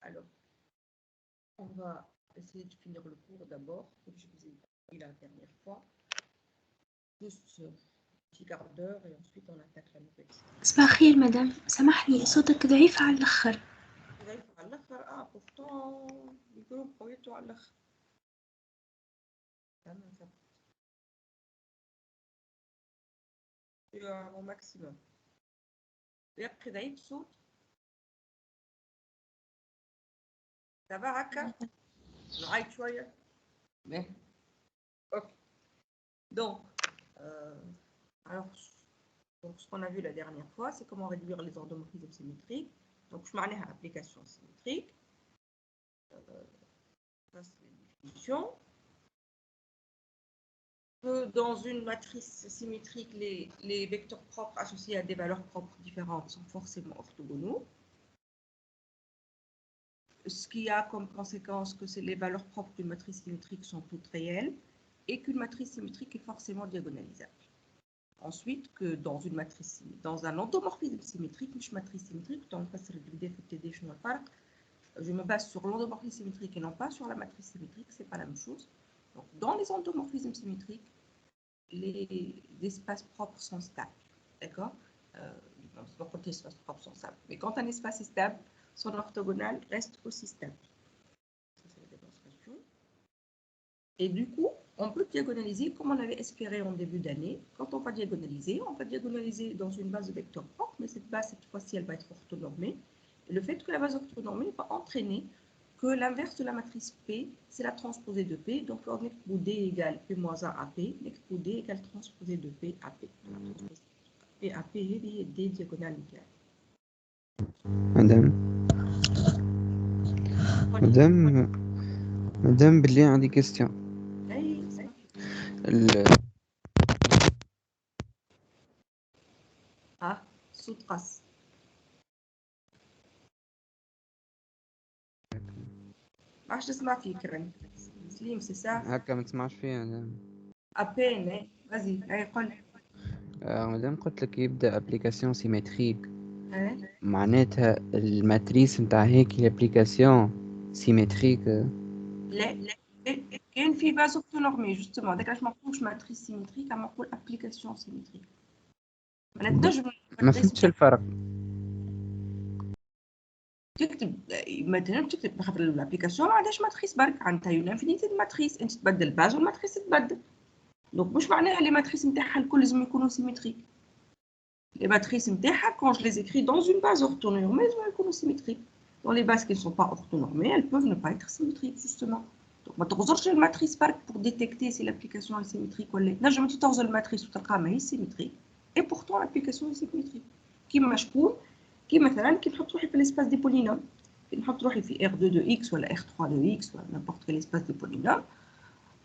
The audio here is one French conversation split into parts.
Alors, on va essayer de finir le cours d'abord, comme je vous ai dit la dernière fois. Juste un petit quart d'heure et ensuite on attaque la nouvelle. صباح الخير مدام، سامحني صوتك ضعيف على الآخر. ضعيف على الآخر. pourtant الميكرو قويته على الآخر. أنا ثبت. au maximum. يبقى ضعيف الصوت. Ça va هكا؟ نعيد شوية. Mais ok. Donc, alors, ce qu'on a vu la dernière fois, c'est comment réduire les endomorphismes symétriques. Donc, je m'en ai à application symétrique. Ça, c'est la définition. Que dans une matrice symétrique, les vecteurs propres associés à des valeurs propres différentes sont forcément orthogonaux. Ce qui a comme conséquence que les valeurs propres d'une matrice symétrique sont toutes réelles et qu'une matrice symétrique est forcément diagonalisable. Ensuite, que dans une matrice, dans un endomorphisme symétrique, une matrice symétrique, je me base sur l'endomorphisme symétrique et non pas sur la matrice symétrique, c'est pas la même chose. Donc, dans les endomorphismes symétriques, les espaces propres sont stables, d'accord? Les espaces propres sont stables. Mais quand un espace est stable, son orthogonal reste aussi stable. Ça, c'est la démonstration. Et du coup, on peut diagonaliser comme on avait espéré en début d'année. Quand on va diagonaliser dans une base de vecteurs propres, mais cette base, cette fois-ci, elle va être orthonormée. Et le fait que la base orthonormée va entraîner que l'inverse de la matrice P, c'est la transposée de P. Donc, on est pour D égale P moins 1 à P, pour D égale transposée de P à P. P à P est D diagonale égale. Madame, بالله عندي question. صوت قص. ما عادش تسمع فيك راني. سليم سي سا. هكا ما تسمعش فيا مدام. ابين غازي قول. مدام قلت لك يبدا ابليكاسيون سيمتريك. معناتها الماتريس نتاع هيك الابليكاسيون سيمتريك. لا كاين في باز اوتونورمي جوستومون هذاك علاش ما نقولوش ماتريس سيمتريك اما نقول ابليكاسيون سيمتريك. ما فهمتش الفرق. تكتب مثلا تكتب خاطر الابليكاسيون ما عندهاش ماتريس برك عندها اون انفينيتي دو ماتريس انت تبدل الباز والماتريس تتبدل. دونك مش معناها لي ماتريس نتاعها الكل لازم يكونوا سيمتريك. Les matrices MTH, quand je les écris dans une base orthonormée, elles vont être symétriques. Dans les bases qui ne sont pas orthonormées, elles peuvent ne pas être symétriques, justement. Donc, je vais une matrice pour détecter si l'application est symétrique ou pas. Là, je me dis dans une matrice où elle est symétrique, et pourtant l'application est symétrique. Qui m'achète, qui مثلا, qui me trouve في l'espace des polynômes. Qui me trouve في R2 de x ou R3 de x ou n'importe quel espace des polynômes.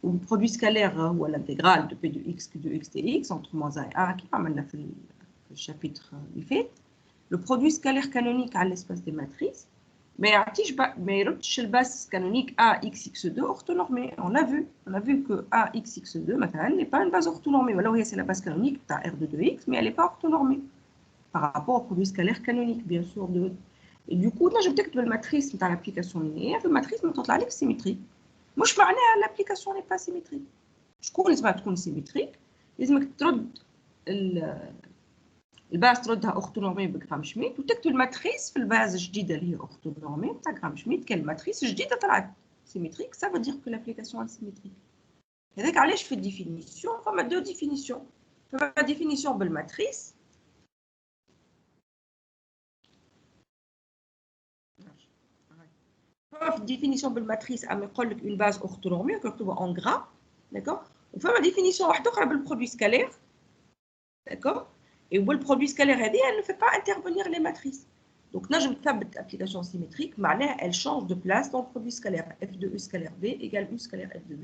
Ou le produit scalaire ou l'intégrale de p de x que de x dx entre moins 1 et 1 qui va maintenant faire le chapitre du fait, le produit scalaire canonique à l'espace des matrices, mais le base canonique AXX2 orthonormée. On a vu que AXX2 n'est pas une base orthonormée. Alors, c'est la base canonique de R2 de x, mais elle n'est pas orthonormée par rapport au produit scalaire canonique, bien sûr. Et du coup, là, je vais dire que la matrice dans l'application linéaire, la matrice est symétrique. Moi, je parle à l'application n'est pas symétrique. Je crois qu'elle va être symétrique. لازم ترد الباز تردها اورتونورمي بغرام شميت وتكتب الماتريس في الباز الجديده اللي هي اورتونورمي تاع غرام شميت كان الماتريس الجديده طلعت سيمتريك سا فو دير كو لابليكاسيون سيمتريك. هذاك علاش في الديفينيسيون فما دو ديفينيسيون. فما ديفينيسيون بالماتريس في الديفينيسيون بالماتريس اما يقول لك اون باز اورتونورمي كتبها اون غرا داكوغ. وفما ديفينيسيون واحده اخرى بالبرودوي سكالير داكوغ. Et où le produit scalaire elle ne fait pas intervenir les matrices. Donc, là, je me tape l'application symétrique, elle change de place dans le produit scalaire. F de U scalaire V égale U scalaire F de V.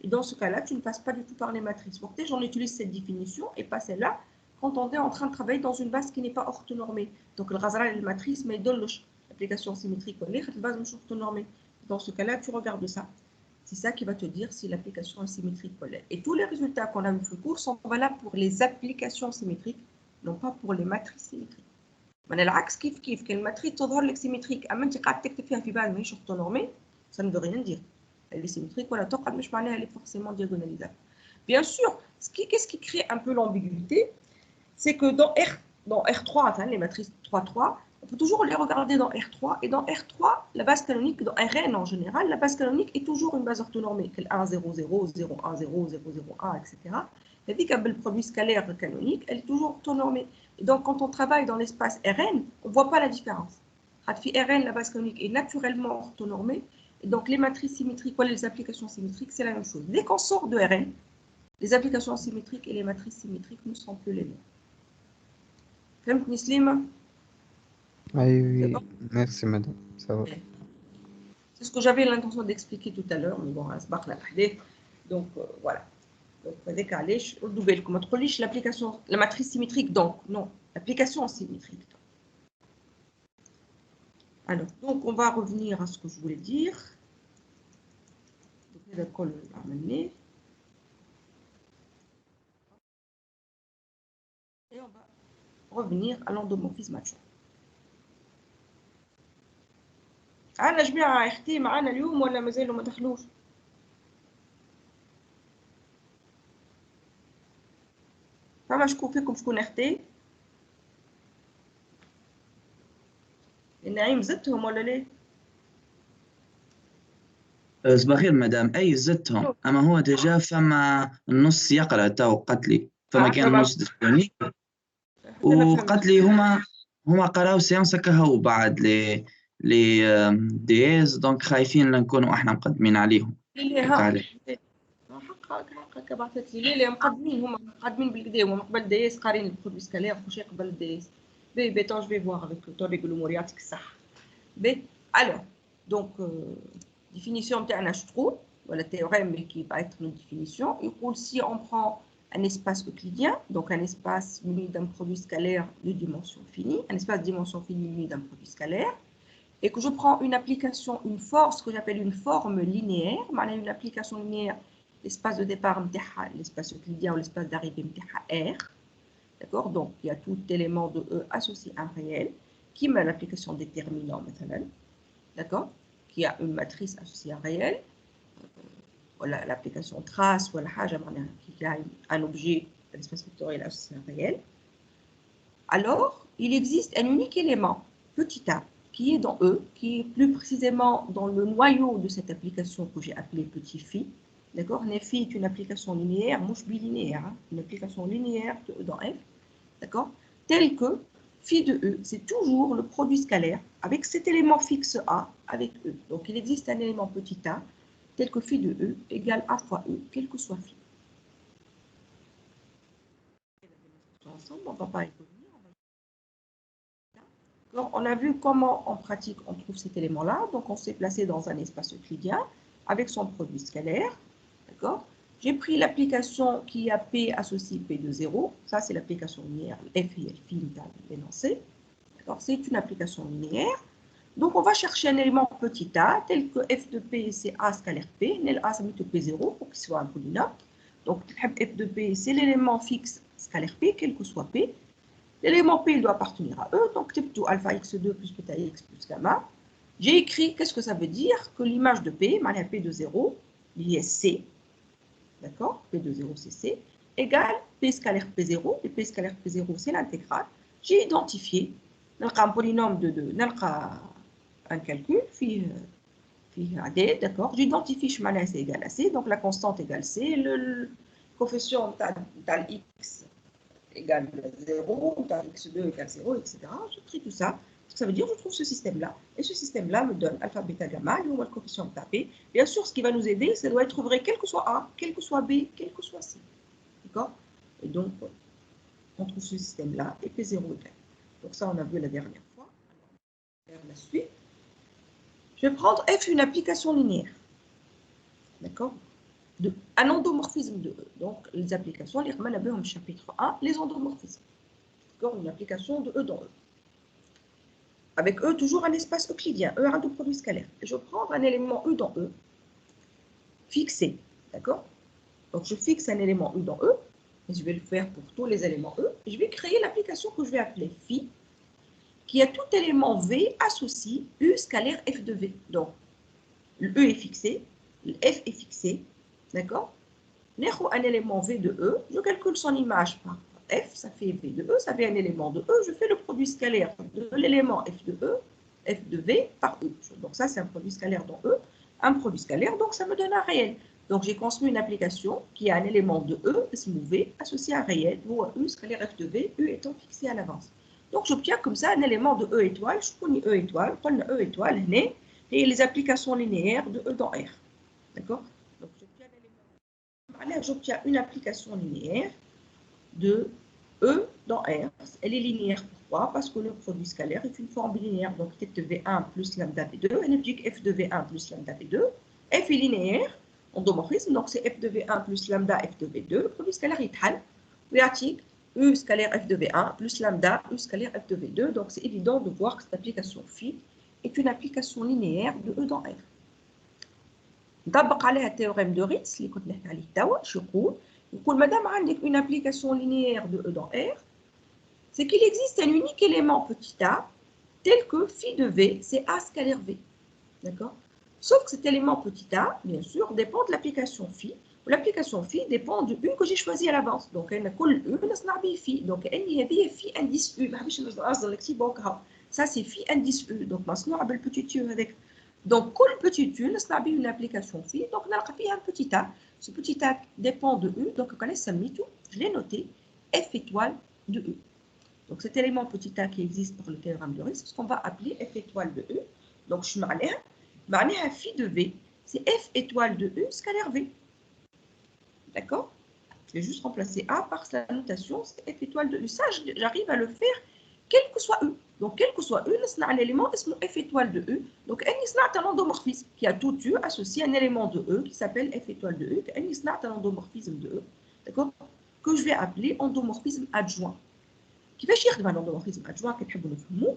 Et dans ce cas-là, tu ne passes pas du tout par les matrices. Pour que j'en utilise cette définition et pas celle-là quand on est en train de travailler dans une base qui n'est pas orthonormée. Donc, le Ghazala et les matrices, mais donne l'application symétrique, la base est orthonormée. Dans ce cas-là, tu regardes ça. C'est ça qui va te dire si l'application est symétrique ou pas. Et tous les résultats qu'on a vu dans le cours sont valables pour les applications symétriques, non pas pour les matrices symétriques. من العكس كيف كان الماتريس تظهر لك سيمتريك اما انت قاعد تكتب فيها في بالك ماهيش اوتونورمي ça ne veut rien dire elle est symétrique ولا تقعد مش معناها elle est forcément diagonalisable. Bien sûr, qu'est-ce qui crée un peu l'ambiguïté, c'est que dans R3, enfin les matrices 3-3, on peut toujours les regarder dans R3, et dans R3, la base canonique, dans Rn en général, la base canonique est toujours une base orthonormée, que 1, 0, 0, 0, 1, 0, 0, 0, 1, etc. Et puis, le produit scalaire canonique, elle est toujours orthonormée. Et donc, quand on travaille dans l'espace Rn, on ne voit pas la différence. Rn, la base canonique est naturellement orthonormée, et donc les matrices symétriques ou les applications symétriques, c'est la même chose. Dès qu'on sort de Rn, les applications symétriques et les matrices symétriques ne sont plus les mêmes. فهمتني سليمة؟ Oui, merci madame, ça va. C'est ce que j'avais l'intention d'expliquer tout à l'heure, mais bon, سبق الأحداث. Donc voilà. Donc هذاك علاش ردوا بالكم ما تقوليش l'application, la matrice symétrique donc non, l'application symétrique. Alors, donc on va revenir à ce que je voulais dire. Donc هذا الكل عملناه. Et on va revenir à l'endomorphisme actuel. عندنا جميع اختي معنا اليوم ولا مازالوا ما دخلوش؟ فما شكون فيكم شكون اختي؟ النعيم زدتهم ولا ليه؟ صباح الخير مدام. اي زدتهم اما هو ديجا فما النص يقرا تو قتلي فما كان نص ديسبوني وقتلي هما قراو سيانس كهو بعد لي ديز دونك خايفين نكونوا احنا مقدمين عليهم. حقك بعثت لي ليه مقدمين هما مقدمين بالكدا هما قبل ديس قارين البرودوي سكالير وشي قبل ديس بي طون جو فوا افيك طور يقولوا الامور يعطيك الصحه بي الو دونك définition نتاعنا شتقول ولا théorème qui va être une définition يقول si on prend un espace euclidien donc un espace muni d'un produit scalaire de dimension finie un espace de dimension finie muni d'un produit scalaire et que je prends une application une force que j'appelle une forme linéaire une application linéaire l'espace de départ l'espace euclidien ou l'espace d'arrivée R. D'accord. Donc, il y a tout élément de E associé à un réel qui met l'application déterminant maintenant. D'accord. Qui a une matrice associée à un réel. Voilà l'application trace ou qui a un objet, l'espace vectoriel associé à un réel. Alors, il existe un unique élément, petit a, qui est dans E, qui est plus précisément dans le noyau de cette application que j'ai appelée petit phi. D'accord. Phi est une application linéaire, mouche bilinéaire, hein, une application linéaire de E dans F. D'accord. Tel que phi de E, c'est toujours le produit scalaire avec cet élément fixe A avec E. Donc, il existe un élément petit a tel que phi de E égale A fois E, quel que soit phi. Ensemble, on va pas y revenir. Alors, on a vu comment en pratique on trouve cet élément-là. Donc, on s'est placé dans un espace euclidien avec son produit scalaire. D'accord. J'ai pris l'application qui a P associé P de 0. Ça, c'est l'application linéaire F et L phi énoncé. D'accord. C'est une application linéaire. Donc, on va chercher un élément petit a tel que F de P, c'est A scalaire P. Nel A, ça met P0 pour qu'il soit un polynôme. Donc, F de P, c'est l'élément fixe scalaire P, quel que soit P. L'élément P, il doit appartenir à E. Donc, type tout alpha x2 plus bêta x plus gamma. J'ai écrit, qu'est-ce que ça veut dire? Que l'image de P, P de 0, liée C, d'accord, P de 0 c'est C, égale P scalaire P0, et P scalaire P0 c'est l'intégrale. J'ai identifié un polynôme de 2, un calcul, phi AD, d'accord, j'identifie chemin c'est égal à C, donc la constante égale C, le coefficient tal X égale 0, tal X2 égale 0, etc. Je trie tout ça. Ça veut dire que je trouve ce système-là. Et ce système-là me donne alpha, bêta, gamma, et le coefficient de P. Bien sûr, ce qui va nous aider, ça doit être vrai, quel que soit A, quel que soit B, quel que soit C. D'accord. Et donc, on trouve ce système-là, et P0 égale. Donc ça, on a vu la dernière fois. Alors, la suite. Je vais prendre F une application linéaire. D'accord. Un endomorphisme de E. Donc, les applications, les remet au chapitre 1, les endomorphismes. D'accord. Une application de E dans E. Avec E, toujours un espace euclidien, E a de produit scalaire. Et je prends un élément E dans E, fixé, d'accord. Donc, je fixe un élément E dans E, et je vais le faire pour tous les éléments E, et je vais créer l'application que je vais appeler phi, qui a tout élément V associe U scalaire F de V. Donc, le E est fixé, le F est fixé, d'accord? Un élément V de E, je calcule son image par F, ça fait V de E, ça fait un élément de E, je fais le produit scalaire de l'élément F de E, F de V par E. Donc ça, c'est un produit scalaire dans E, un produit scalaire, donc ça me donne un réel. Donc j'ai construit une application qui a un élément de E, V, associé à un réel, ou à U scalaire F de V, U étant fixé à l'avance. Donc j'obtiens comme ça un élément de E étoile, je connais E étoile, on a E étoile, et les applications linéaires de E dans R. D'accord? Donc j'obtiens une application linéaire de E dans R. Elle est linéaire, pourquoi? Parce que le produit scalaire est une forme linéaire. Donc F de V1 plus lambda V2, elle indique F de V1 plus lambda V2. F est linéaire, endomorphisme, donc c'est F de V1 plus lambda F de V2. Le produit scalaire est égal. L'article U scalaire F de V1 plus lambda U scalaire F de V2. Donc c'est évident de voir que cette application phi est une application linéaire de E dans R. نطبق عليها التhéorème de Ritz اللي كنت نحكي عليه توا. شو يقول مادام عندك une application linéaire de E dans R, c'est qu'il existe un unique élément petit a tel que phi de V, c'est A scalaire V. D'accord? Sauf que cet élément petit a, bien sûr, dépend de l'application phi. L'application phi dépend de U que j'ai choisi à l'avance. Donc, كل U نصنع به phi. Donc, هذه phi indice U. ما حبيتش نصدر لك سي بوك هاو. Ça c'est phi indice U. Donc, مصنوع بالبتيت U avec. Donc, كل petit U نصنع به une application phi. Donc, نلقى فيها un petit a. Ce petit a dépend de U. Donc, je l'ai noté, F étoile de U. Donc, cet élément petit a qui existe pour le théorème de Ritz, c'est ce qu'on va appeler F étoile de U. Donc, je معناها phi de V, c'est F étoile de U scalaire V. D'accord? Je vais juste remplacer A par sa notation, c'est F étoile de U. Ça, j'arrive à le faire quel que soit U. Donc, quel que soit U, on a un élément F étoile de U. Donc, on a un endomorphisme qui a tout U associé à un élément de E qui s'appelle F étoile de U. On a un endomorphisme de E, d'accord? Que je vais appeler endomorphisme adjoint. كيفاش يخدم الانdomorphisme adjoint كتحبوا نفهموا؟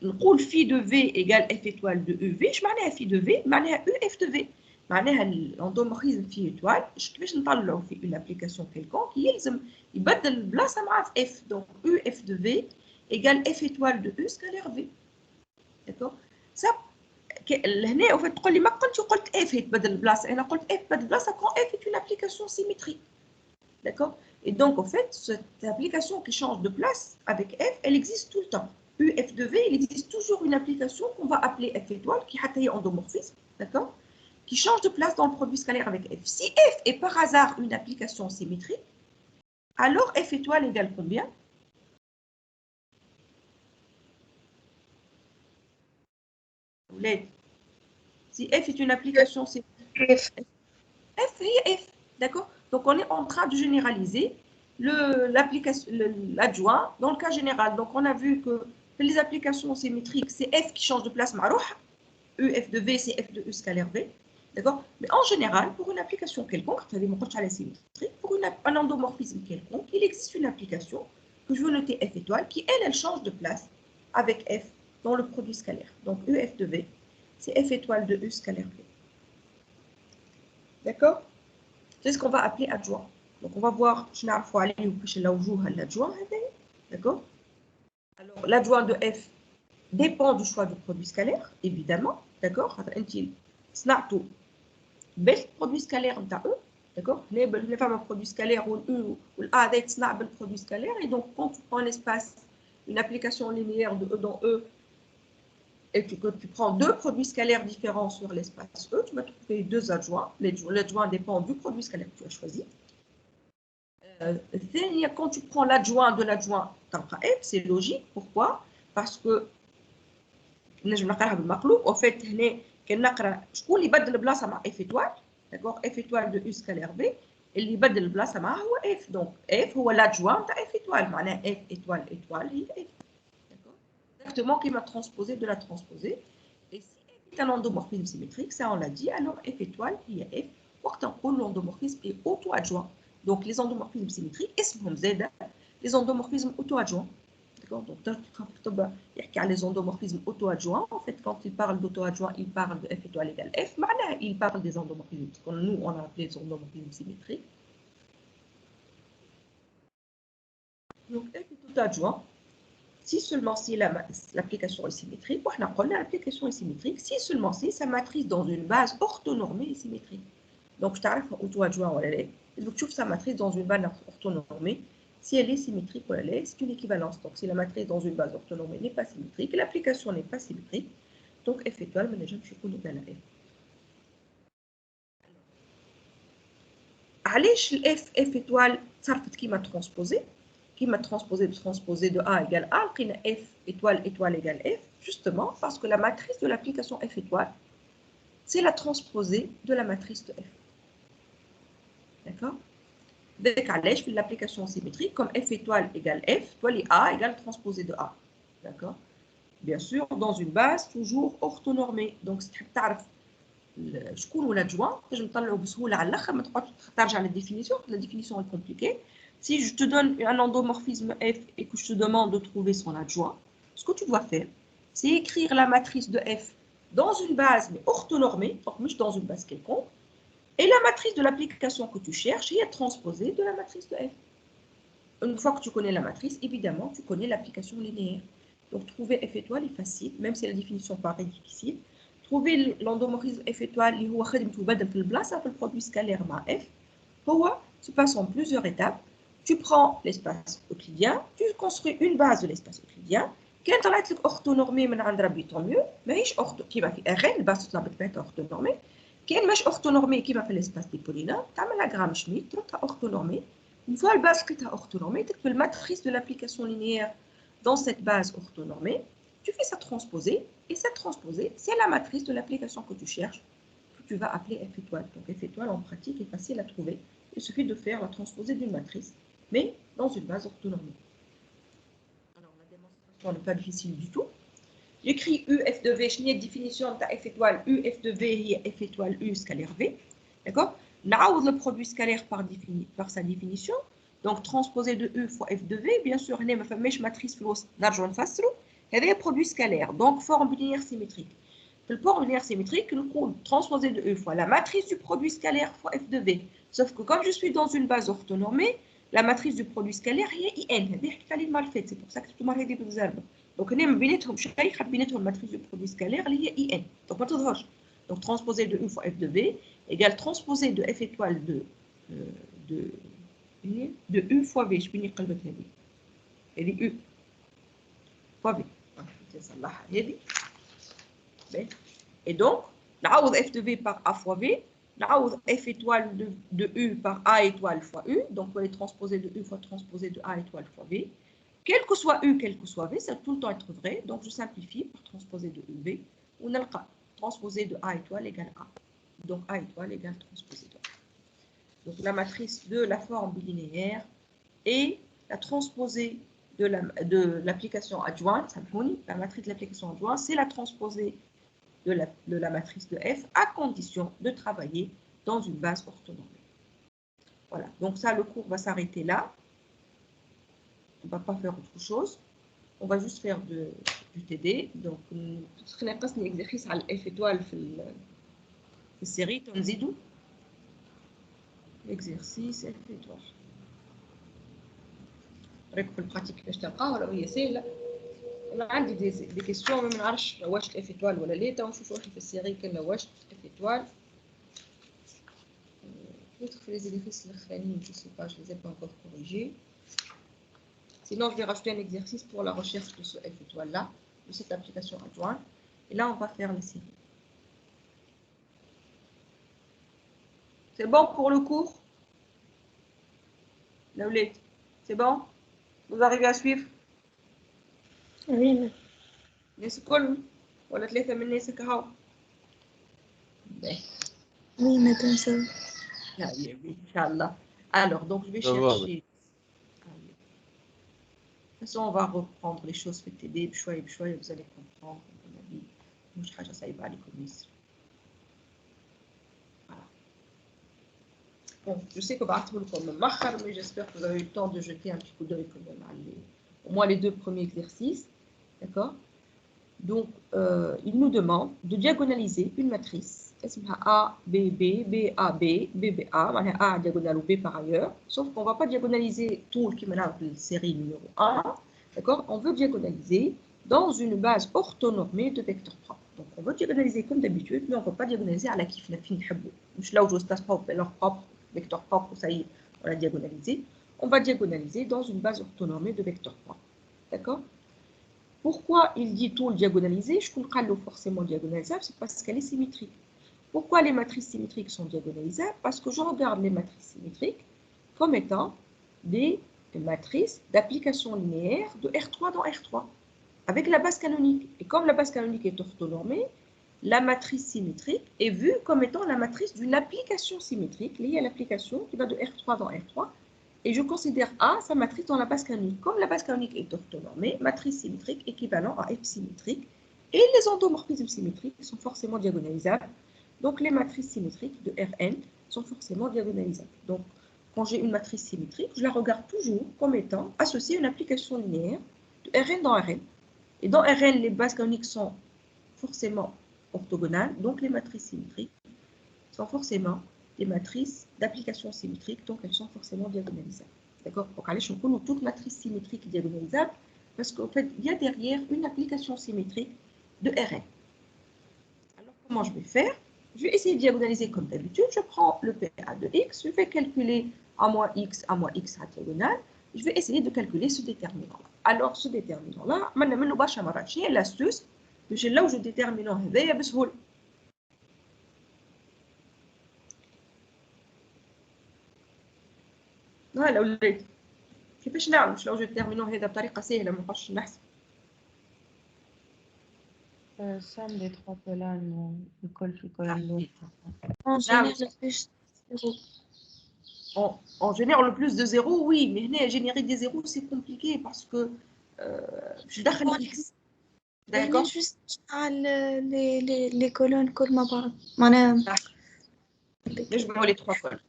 نقول phi de V égale F étoile de UV. اش معناها phi de V؟ معناها U F de V. معناها الانdomorphisme phi étoile كيفاش نطلعوا في une application quelconque يلزم يبدل البلاصه مع في F. Donc U F de V égale F étoile de U scalaire V. d'accord؟ ça هنا وفات تقول لي ما قلت F يتبدل البلاصه، انا قلت F تبدل البلاصه quand F est une application symétrique. D'accord? Et donc, en fait, cette application qui change de place avec F, elle existe tout le temps. UF de V, il existe toujours une application qu'on va appeler F étoile, qui est endomorphisme, d'accord? Qui change de place dans le produit scalaire avec F. Si F est par hasard une application symétrique, alors F étoile égale combien? Si F est une application symétrique, F est F, d'accord? Donc, on est en train de généraliser l'adjoint dans le cas général. Donc, on a vu que les applications symétriques, c'est F qui change de place marouh. U F de V, c'est F de U scalaire V. D'accord? Mais en général, pour une application quelconque, pour un endomorphisme quelconque, il existe une application que je veux noter F étoile qui, elle change de place avec F dans le produit scalaire. Donc, U F de V, c'est F étoile de U scalaire V. D'accord? C'est ce qu'on va appeler adjoint. Donc, on va voir, l'adjoint. D'accord? Alors, l'adjoint de F dépend du choix du produit scalaire, évidemment. D'accord? Le produit scalaire de E. D'accord? Les femmes produit scalaire ou U ou l'A le produit scalaire. Et donc, quand tu prends l'espace, une application linéaire de E dans E, et que tu prends deux produits scalaires différents sur l'espace E, tu vas trouver deux adjoints. L'adjoint dépend du produit scalaire que tu as choisi. Quand tu prends l'adjoint de l'adjoint, tu as F, c'est logique. Pourquoi? Parce que en fait, شكون اللي يبدل البلاصه مع F étoile, d'accord? F étoile de U scalaire V, اللي يبدل البلاصه معاه هو F. Donc F هو l'adjoint تاع F étoile, معناها F étoile étoile هي F. Exactement qui m'a transposé de la transposée. Et si F est un endomorphisme symétrique, ça on l'a dit, alors F étoile, il y a F. وقت نقول l'endomorphisme est auto-adjoint. Donc les endomorphismes symétriques, اسمهم زاده les endomorphismes auto-adjoints. D'accord? Donc il y a les endomorphismes auto-adjoints. En fait, quand il parle d'auto-adjoint, il parle de F étoile égale F. Il parle des endomorphismes, que nous on a appelé les endomorphismes symétriques. Donc F est auto-adjoint. si seulement si l'application est symétrique, on a l'application est symétrique, si seulement si sa matrice dans une base orthonormée est symétrique. Donc, je t'arrive au toit adjoint ou à l'aller. Donc, tu trouves sa matrice dans une base orthonormée. Si elle est symétrique ou à l'aller, c'est une équivalence. Donc, si la matrice dans une base orthonormée n'est pas symétrique, l'application n'est pas symétrique, donc F étoile, mais déjà, je suis égal à F. علاش الاف اف étoile صرفت كيما transposé de A égale A, لقينا F étoile égale F, justement parce que la matrice de l'application F étoile, c'est la transposée de la matrice de F. D'accord? Donc, علاش في l'application symétrique, comme F étoile égale F, A égale transposé de A. D'accord? Bien sûr, dans une base toujours orthonormée. Donc, si tu تعرف شكون هو l'adjoint, je me طلعوا بسهولة على الآخر, ما تقعدش ترجع la définition est compliquée. Si je te donne un endomorphisme F et que je te demande de trouver son adjoint, ce que tu dois faire, c'est écrire la matrice de F dans une base mais orthonormée, donc dans une base quelconque, et la matrice de l'application que tu cherches est transposée de la matrice de F. Une fois que tu connais la matrice, évidemment, tu connais l'application linéaire. Donc, trouver F étoile est facile, même si la définition paraît difficile. Trouver l'endomorphisme F étoile, qui est خدمته بدل في البلاصة في البرودوي scalaire مع F, هو se passe en plusieurs étapes. Tu prends l'espace euclidien, tu construis une base de l'espace euclidien. Quand tu as orthonormé من عند ربي tant mieux, ماهيش كيما في Rn الباز تطلع بطبيعتها orthonormé. كان مش orthonormé كيما في l'espace des polynômes, تعملها Gram Schmidt, تردها orthonormé. Une fois la base que tu as orthonormée, tu fais la matrice de l'application linéaire dans cette base orthonormée, tu fais sa transposée, et cette transposée, c'est la matrice de l'application que tu cherches, que tu vas appeler F étoile. Donc F étoile en pratique est facile à trouver. Il suffit de faire la transposée d'une matrice, mais dans une base orthonormée. Alors la démonstration n'est pas difficile du tout. J'écris U F de V, je n'ai définition de F étoile, U F de V, F étoile U scalaire V. D'accord? N'aoud le produit scalaire par sa définition. Donc, transposé de U fois F de V, bien sûr, il y a une matrice d'argent face, il y a un produit scalaire, donc forme binaire symétrique. Le forme binaire symétrique, nous transposé de U fois la matrice du produit scalaire fois F de V. Sauf que comme je suis dans une base orthonormée, la matrice du produit scalaire est IN. C'est mal fait, c'est pour ça que tout le monde est des arbres. Donc, il y a une matrice du produit scalaire, elle est IN. Donc, pas de donc, transposé de U fois F de V égale transposé de F étoile de U fois V. Je finis par le dire. Elle est U fois V. Et donc, نعوض F de V par A fois V, نعوض F étoile de U par A étoile fois U, donc on va les transposer de U fois transposer de A étoile fois V. Quel que soit U, quel que soit V, ça va tout le temps être vrai, donc je simplifie par transposer de UV, on a le cas, transposer de A étoile égale A. Donc A étoile égale transposé de A. Donc la matrice de la forme bilinéaire et la transposée de l'application adjointe, la matrice de l'application adjointe, c'est la transposée de la matrice de F à condition de travailler dans une base orthonormée. Voilà, donc ça, le cours va s'arrêter là. On ne va pas faire autre chose. On va juste faire du TD. Donc, ce qu'on a passé un exercice à F étoile dans la série, Tonzidou. Exercice F étoile. ريكم البراتيك باش تلقاوها لو هي سهله. انا عندي دي كيسيون ما نعرفش واش اف ايتوال ولا لا. تو نشوفوا واحد في السيري كان واش اف ايتوال. Peut-être que les exercices الاخرانيين je sais pas, je les ai pas encore corrigés. Sinon je vais rajouter un exercice pour la recherche de ce f étoile là, de cette application adjointe. Et là on va faire les séries. C'est bon pour le cours? Laoulé, c'est bon? Vous arrivez à suivre? Oui, الناس الكل ولا 3 من الناس هكا هاو؟ oui, madame, ça va. Inch'Allah. Alors, donc je vais chercher. De toute façon, on va reprendre les choses faites aider, vous allez comprendre. Voilà. Bon, je sais que mais j'espère que vous avez eu le temps de jeter un petit coup d'œil quand même à au moins les 2 premiers exercices. D'accord? Donc, il nous demande de diagonaliser une matrice. A, B, B, B, A, B, B, B, A. A diagonale ou B par ailleurs. Sauf qu'on ne va pas diagonaliser tout le qui est la série numéro 1. D'accord? On veut diagonaliser dans une base orthonormée de vecteurs propres. Donc, on veut diagonaliser comme d'habitude, mais on ne peut pas diagonaliser à la kif la fin habou. Je là où je passe pas leur propre vecteur propre, ça y est, on l'a diagonalisé. On va diagonaliser dans une base orthonormée de vecteurs propres. D'accord? Pourquoi il dit tout le diagonaliser? Je comprends le forcément diagonalisable, c'est parce qu'elle est symétrique. Pourquoi les matrices symétriques sont diagonalisables? Parce que je regarde les matrices symétriques comme étant des matrices d'application linéaire de R3 dans R3, avec la base canonique. Et comme la base canonique est orthonormée, la matrice symétrique est vue comme étant la matrice d'une application symétrique liée à l'application qui va de R3 dans R3. Et je considère A sa matrice dans la base canonique. Comme la base canonique est orthonormée, matrice symétrique équivalent à F symétrique. Et les endomorphismes symétriques sont forcément diagonalisables. Donc les matrices symétriques de Rn sont forcément diagonalisables. Donc quand j'ai une matrice symétrique, je la regarde toujours comme étant associée à une application linéaire de Rn dans Rn. Et dans Rn, les bases canoniques sont forcément orthogonales, donc les matrices symétriques sont forcément des matrices d'application symétrique, donc elles sont forcément diagonalisables. D'accord? Donc, allez, je connais toute matrice symétrique diagonalisable parce qu'en fait, il y a derrière une application symétrique de Rn. Alors, comment je vais faire? Je vais essayer de diagonaliser comme d'habitude. Je prends le PA de x, je vais calculer A moins x à diagonale. Je vais essayer de calculer ce déterminant-là. Alors, ce déterminant-là, c'est l'astuce. Je là où je détermine هذايا بسهولة. هلا وليد كيفاش نعمل لو جو ديتيرمينون هذا بطريقة سهلة ما نبقاش نحسب. Somme des trois colonnes, le col في colonne l'autre. On génère plus zéro. On génère le plus de zéros, oui, mais générer des zéros, c'est compliqué parce que je دخل x. D'accord. Juste les colonnes كل مع بعض. معناها نجمعوا les trois colonnes.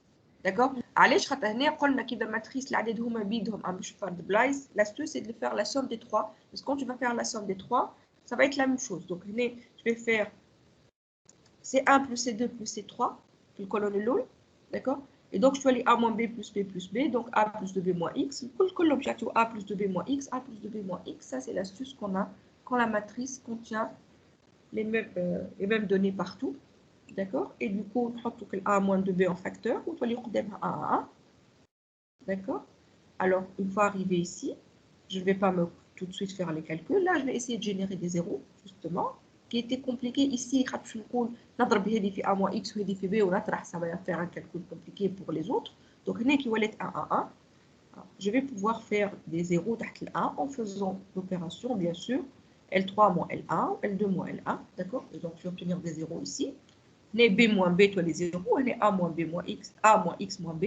D'accord. علاش خاطر هنا قلنا كي ماتريس العدد هما بيدهم عم باش فرد بلايص. L'astuce c'est de faire la somme des trois. Parce que quand tu vas faire la somme des trois, ça va être la même chose. Donc هنا je vais faire C1 plus C2 plus C3 في الكولون الأول. D'accord. Et donc je dois aller A moins B plus B plus B, donc A plus 2B moins X. كل l'objectif A plus 2B moins X, A plus 2B moins X. Ça c'est l'astuce qu'on a quand la matrice contient les mêmes données partout. D'accord. Et du coup, on prend que A moins 2B en facteur, ou toi, on A à 1. D'accord. Alors, une fois arrivé ici, je ne vais pas tout de suite faire les calculs. Là, je vais essayer de générer des zéros, justement, qui étaient compliqués. Ici, A moins X ou B, ça va faire un calcul compliqué pour les autres. Donc, qui va être 1 à 1. Je vais pouvoir faire des zéros d'L1 en faisant l'opération, bien sûr, L3 moins L1, L2 moins L1. D'accord. Et donc, je vais obtenir des zéros ici. B moins B, toi les zéros, on est A moins B moins X, A moins X moins B.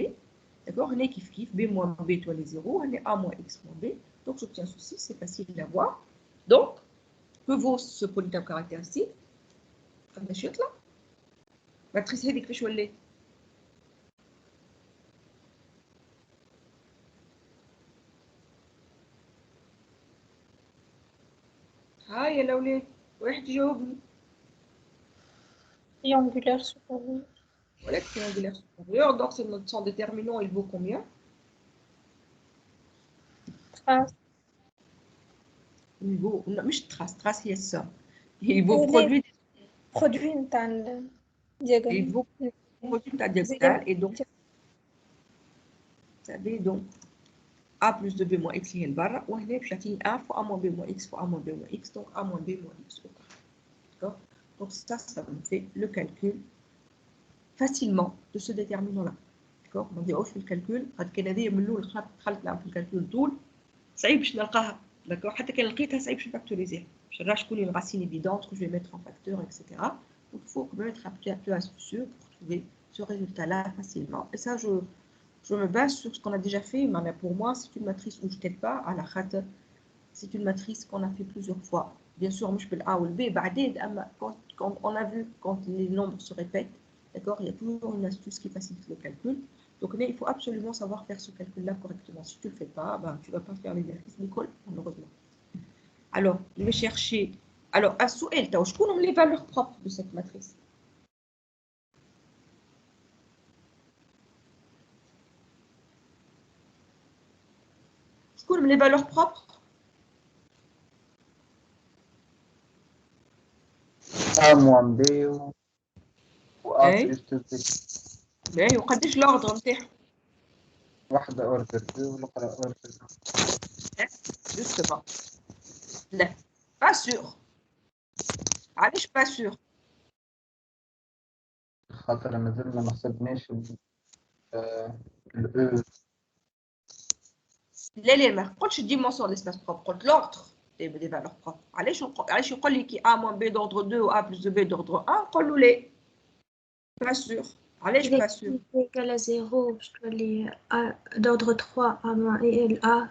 D'accord. On est kiff, B moins B, toi les zéros, on est A moins X moins B. Donc, j'obtiens ceci, c'est facile à voir. Donc, que vaut ce polytope caractéristique? là. Matrice هذيك كيفاش ولات؟ هاي يا الأولاد، واحد يجاوبني. triangulaire supérieur. Voilà, triangulaire supérieur. Donc, son déterminant, il vaut combien? Trace. Il vaut, non, مش trace هي السم. Il vaut produit. Produit نتاع diagonale. Il vaut produit de la diagonale. Et donc, ça veut donc A plus 2B moins X هي البرة. وهنا باش يعطيني A fois A moins B moins X fois A moins B moins X. Donc, A moins B moins X au carré. D'accord. Donc, ça me fait le calcul facilement de ce déterminant-là. D'accord. On dit, في الكالكول قد كان هذه من الأول دخلت نعمل في الكالكول طول صعيب باش نلقاها. D'accord. حتى كان لقيتها صعيب باش نفاكتوريزيها. باش نرى شكون une racine évidente que je vais mettre en facteur, etc. Donc, il faut quand même être un peu astucieux pour trouver ce résultat-là facilement. Et ça, je me base sur ce qu'on a déjà fait. Mais pour moi, c'est une matrice où je ne t'aide pas à la khater. C'est une matrice qu'on a fait plusieurs fois. Bien sûr, je peux le A ou le B. Quand on a vu, quand les nombres se répètent, d'accord, il y a toujours une astuce qui facilite le calcul. Donc, il faut absolument savoir faire ce calcul-là correctement. Si tu ne le fais pas, ben, tu ne vas pas faire l'exercice d'école, malheureusement. Alors, je vais chercher. Alors, à Souel, je connais les valeurs propres de cette matrice. Je connais les valeurs propres. A moins B و A اي plus 2B. باهي وقداش لوردر نتاعهم؟ واحدة أوردر 2 والأخرى أوردر 1. جوستومون لا با سور. علاش با سور؟ خاطر مازلنا ما حسبناش ال لا ما قلتش ديمونسيون ليسباس بروب، قلت لوردر دي فالور بروب. علاش يقول لي كي A moins B d'ordre 2 و A plus 2B d'ordre 1 نقول له لا با سور. علاش با سور؟ égal à 0 باش تولي d'ordre 3 A moins et A.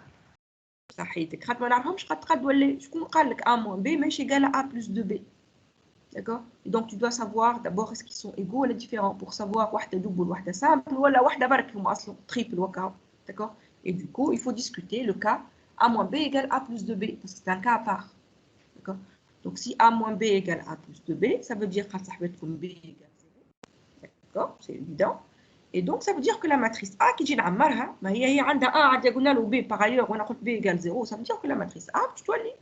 صحيتك، خاطر ما نعرفهمش قد ولا شكون قال لك A moins B ماشي égal à A plus 2B. D'accord? Et donc tu dois savoir d'abord est-ce qu'ils sont égaux ou les différents pour savoir واحدة double واحدة simple ولا واحدة برك هما أصلا triple وكا. D'accord? Et du coup il faut discuter le cas A moins B égale A plus 2B parce que c'est un cas à part. D'accord? Donc si A moins B égale A plus 2B, ça veut dire que B égale 0. D'accord? C'est évident. Et donc ça veut dire que la matrice A qui dit نعمرها ما هي عندها A à diagonale ou B par ailleurs وانا قلت B égale 0, ça veut dire que la matrice A tu dois lire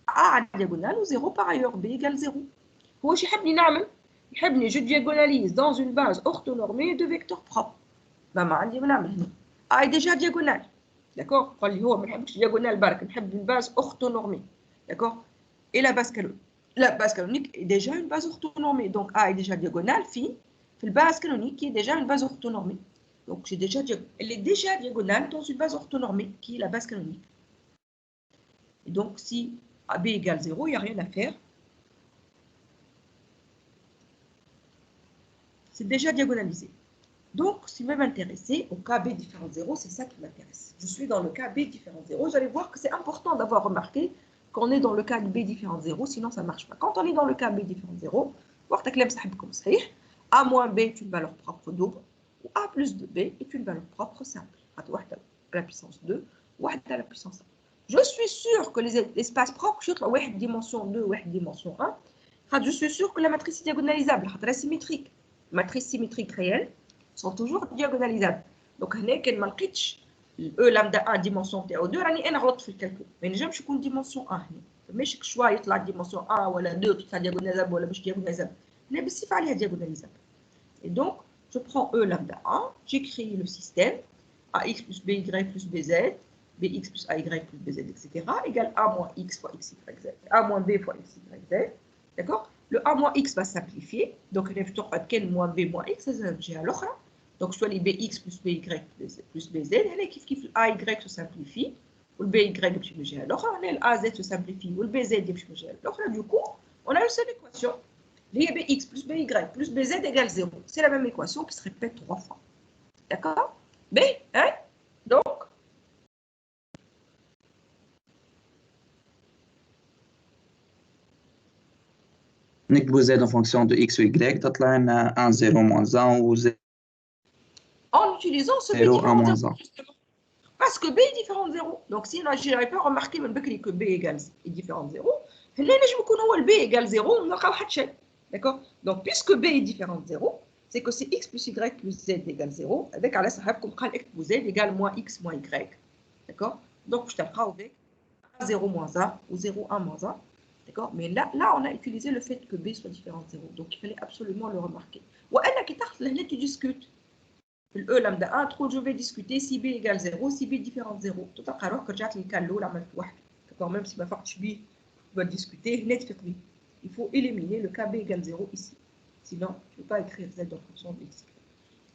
A à diagonale ou 0 par ailleurs B égale 0. هو شي يحبني نعمل؟ يحبني je diagonalise dans une base orthonormée de vecteurs propres. ما عندي نعمل هنا A est déjà diagonale. D'accord? قال لي هو ما نحبش diagonale برك نحب une base orthonormée. D'accord? Et la base canonique est déjà une base orthonormée. Donc A est déjà diagonale في la base canonique qui est déjà une base orthonormée. Donc elle est déjà diagonale dans une base orthonormée qui est la base canonique. Et donc si AB égale 0, il n'y a rien à faire. C'est déjà diagonalisé. Donc, si vous m'intéressez au cas B différent de 0, c'est ça qui m'intéresse. Je suis dans le cas B différent de 0. Vous allez voir que c'est important d'avoir remarqué qu'on est dans le cas de B différent de 0, sinon ça ne marche pas. Quand on est dans le cas B différent de 0, A moins B est une valeur propre double, ou A plus de B est une valeur propre simple. À la puissance 2, ou à la puissance 1. Je suis sûr que les espaces propres, dimension 2 ou dimension 1, je suis sûr que la matrice est diagonalisable, elle est symétrique. Matrices symétriques réelles sont toujours diagonalisables. Donc, je ne sais E lambda 1 dimension TO2, راني انا غلطت في الكالكول. ما ينجمش يكون ديمونسيون 1 هنا. ماشي شوا يطلع ديمونسيون 1 ولا 2 تطلع diagonalisable ولا مش diagonalisable. هنا بالصفه عليها diagonalisable. Et donc, je prends E lambda 1, j'écris le système AX plus BY plus BZ, BX plus AY plus BZ, etc. égale A moins X fois X, Y, Z. A moins B fois X, Y, Z. D'accord? Le A moins X va simplifier. Donc, il y a moins B moins X, c'est à l'autre. Donc, soit les BX plus BY plus BZ, le AY se simplifie, ou le BY est à l'autre, le AZ se simplifie, ou le BZ est à l'autre. Du coup, on a une seule équation. Les BX plus BY plus BZ égale 0. C'est la même équation qui se répète 3 fois. D'accord? B, hein? Donc, نكتبوا Z en fonction de X ou Y, تطلع لنا 1, 0, moins 1 ou 0, en utilisant ce B 1, différent de moins 0, 1. justement. Parce que B est différent de 0. Donc, si je n'avais pas remarqué que B est différent de 0, là, je me connais que B égale 0, on n'a pas de D'accord? Donc, puisque B est différent de 0, c'est que c'est X plus Y plus Z égale 0, avec à la sahab comme X plus Z égale moins X moins Y. D'accord? Donc, je t'apprends avec 0 moins 1 ou 0, 1 moins 1. D'accord? Mais là, on a utilisé le fait que B soit différent de 0. Donc, il fallait absolument le remarquer. Ou là, tu discutes. Le E lambda 1, trop, je vais discuter si B égale 0, si B est différent de 0. Tout à l'heure, quand j'ai le cas là, d'accord, même si ma forte B va discuter, il faut éliminer le cas B égale 0 ici. Sinon, tu ne peux pas écrire Z en fonction de X.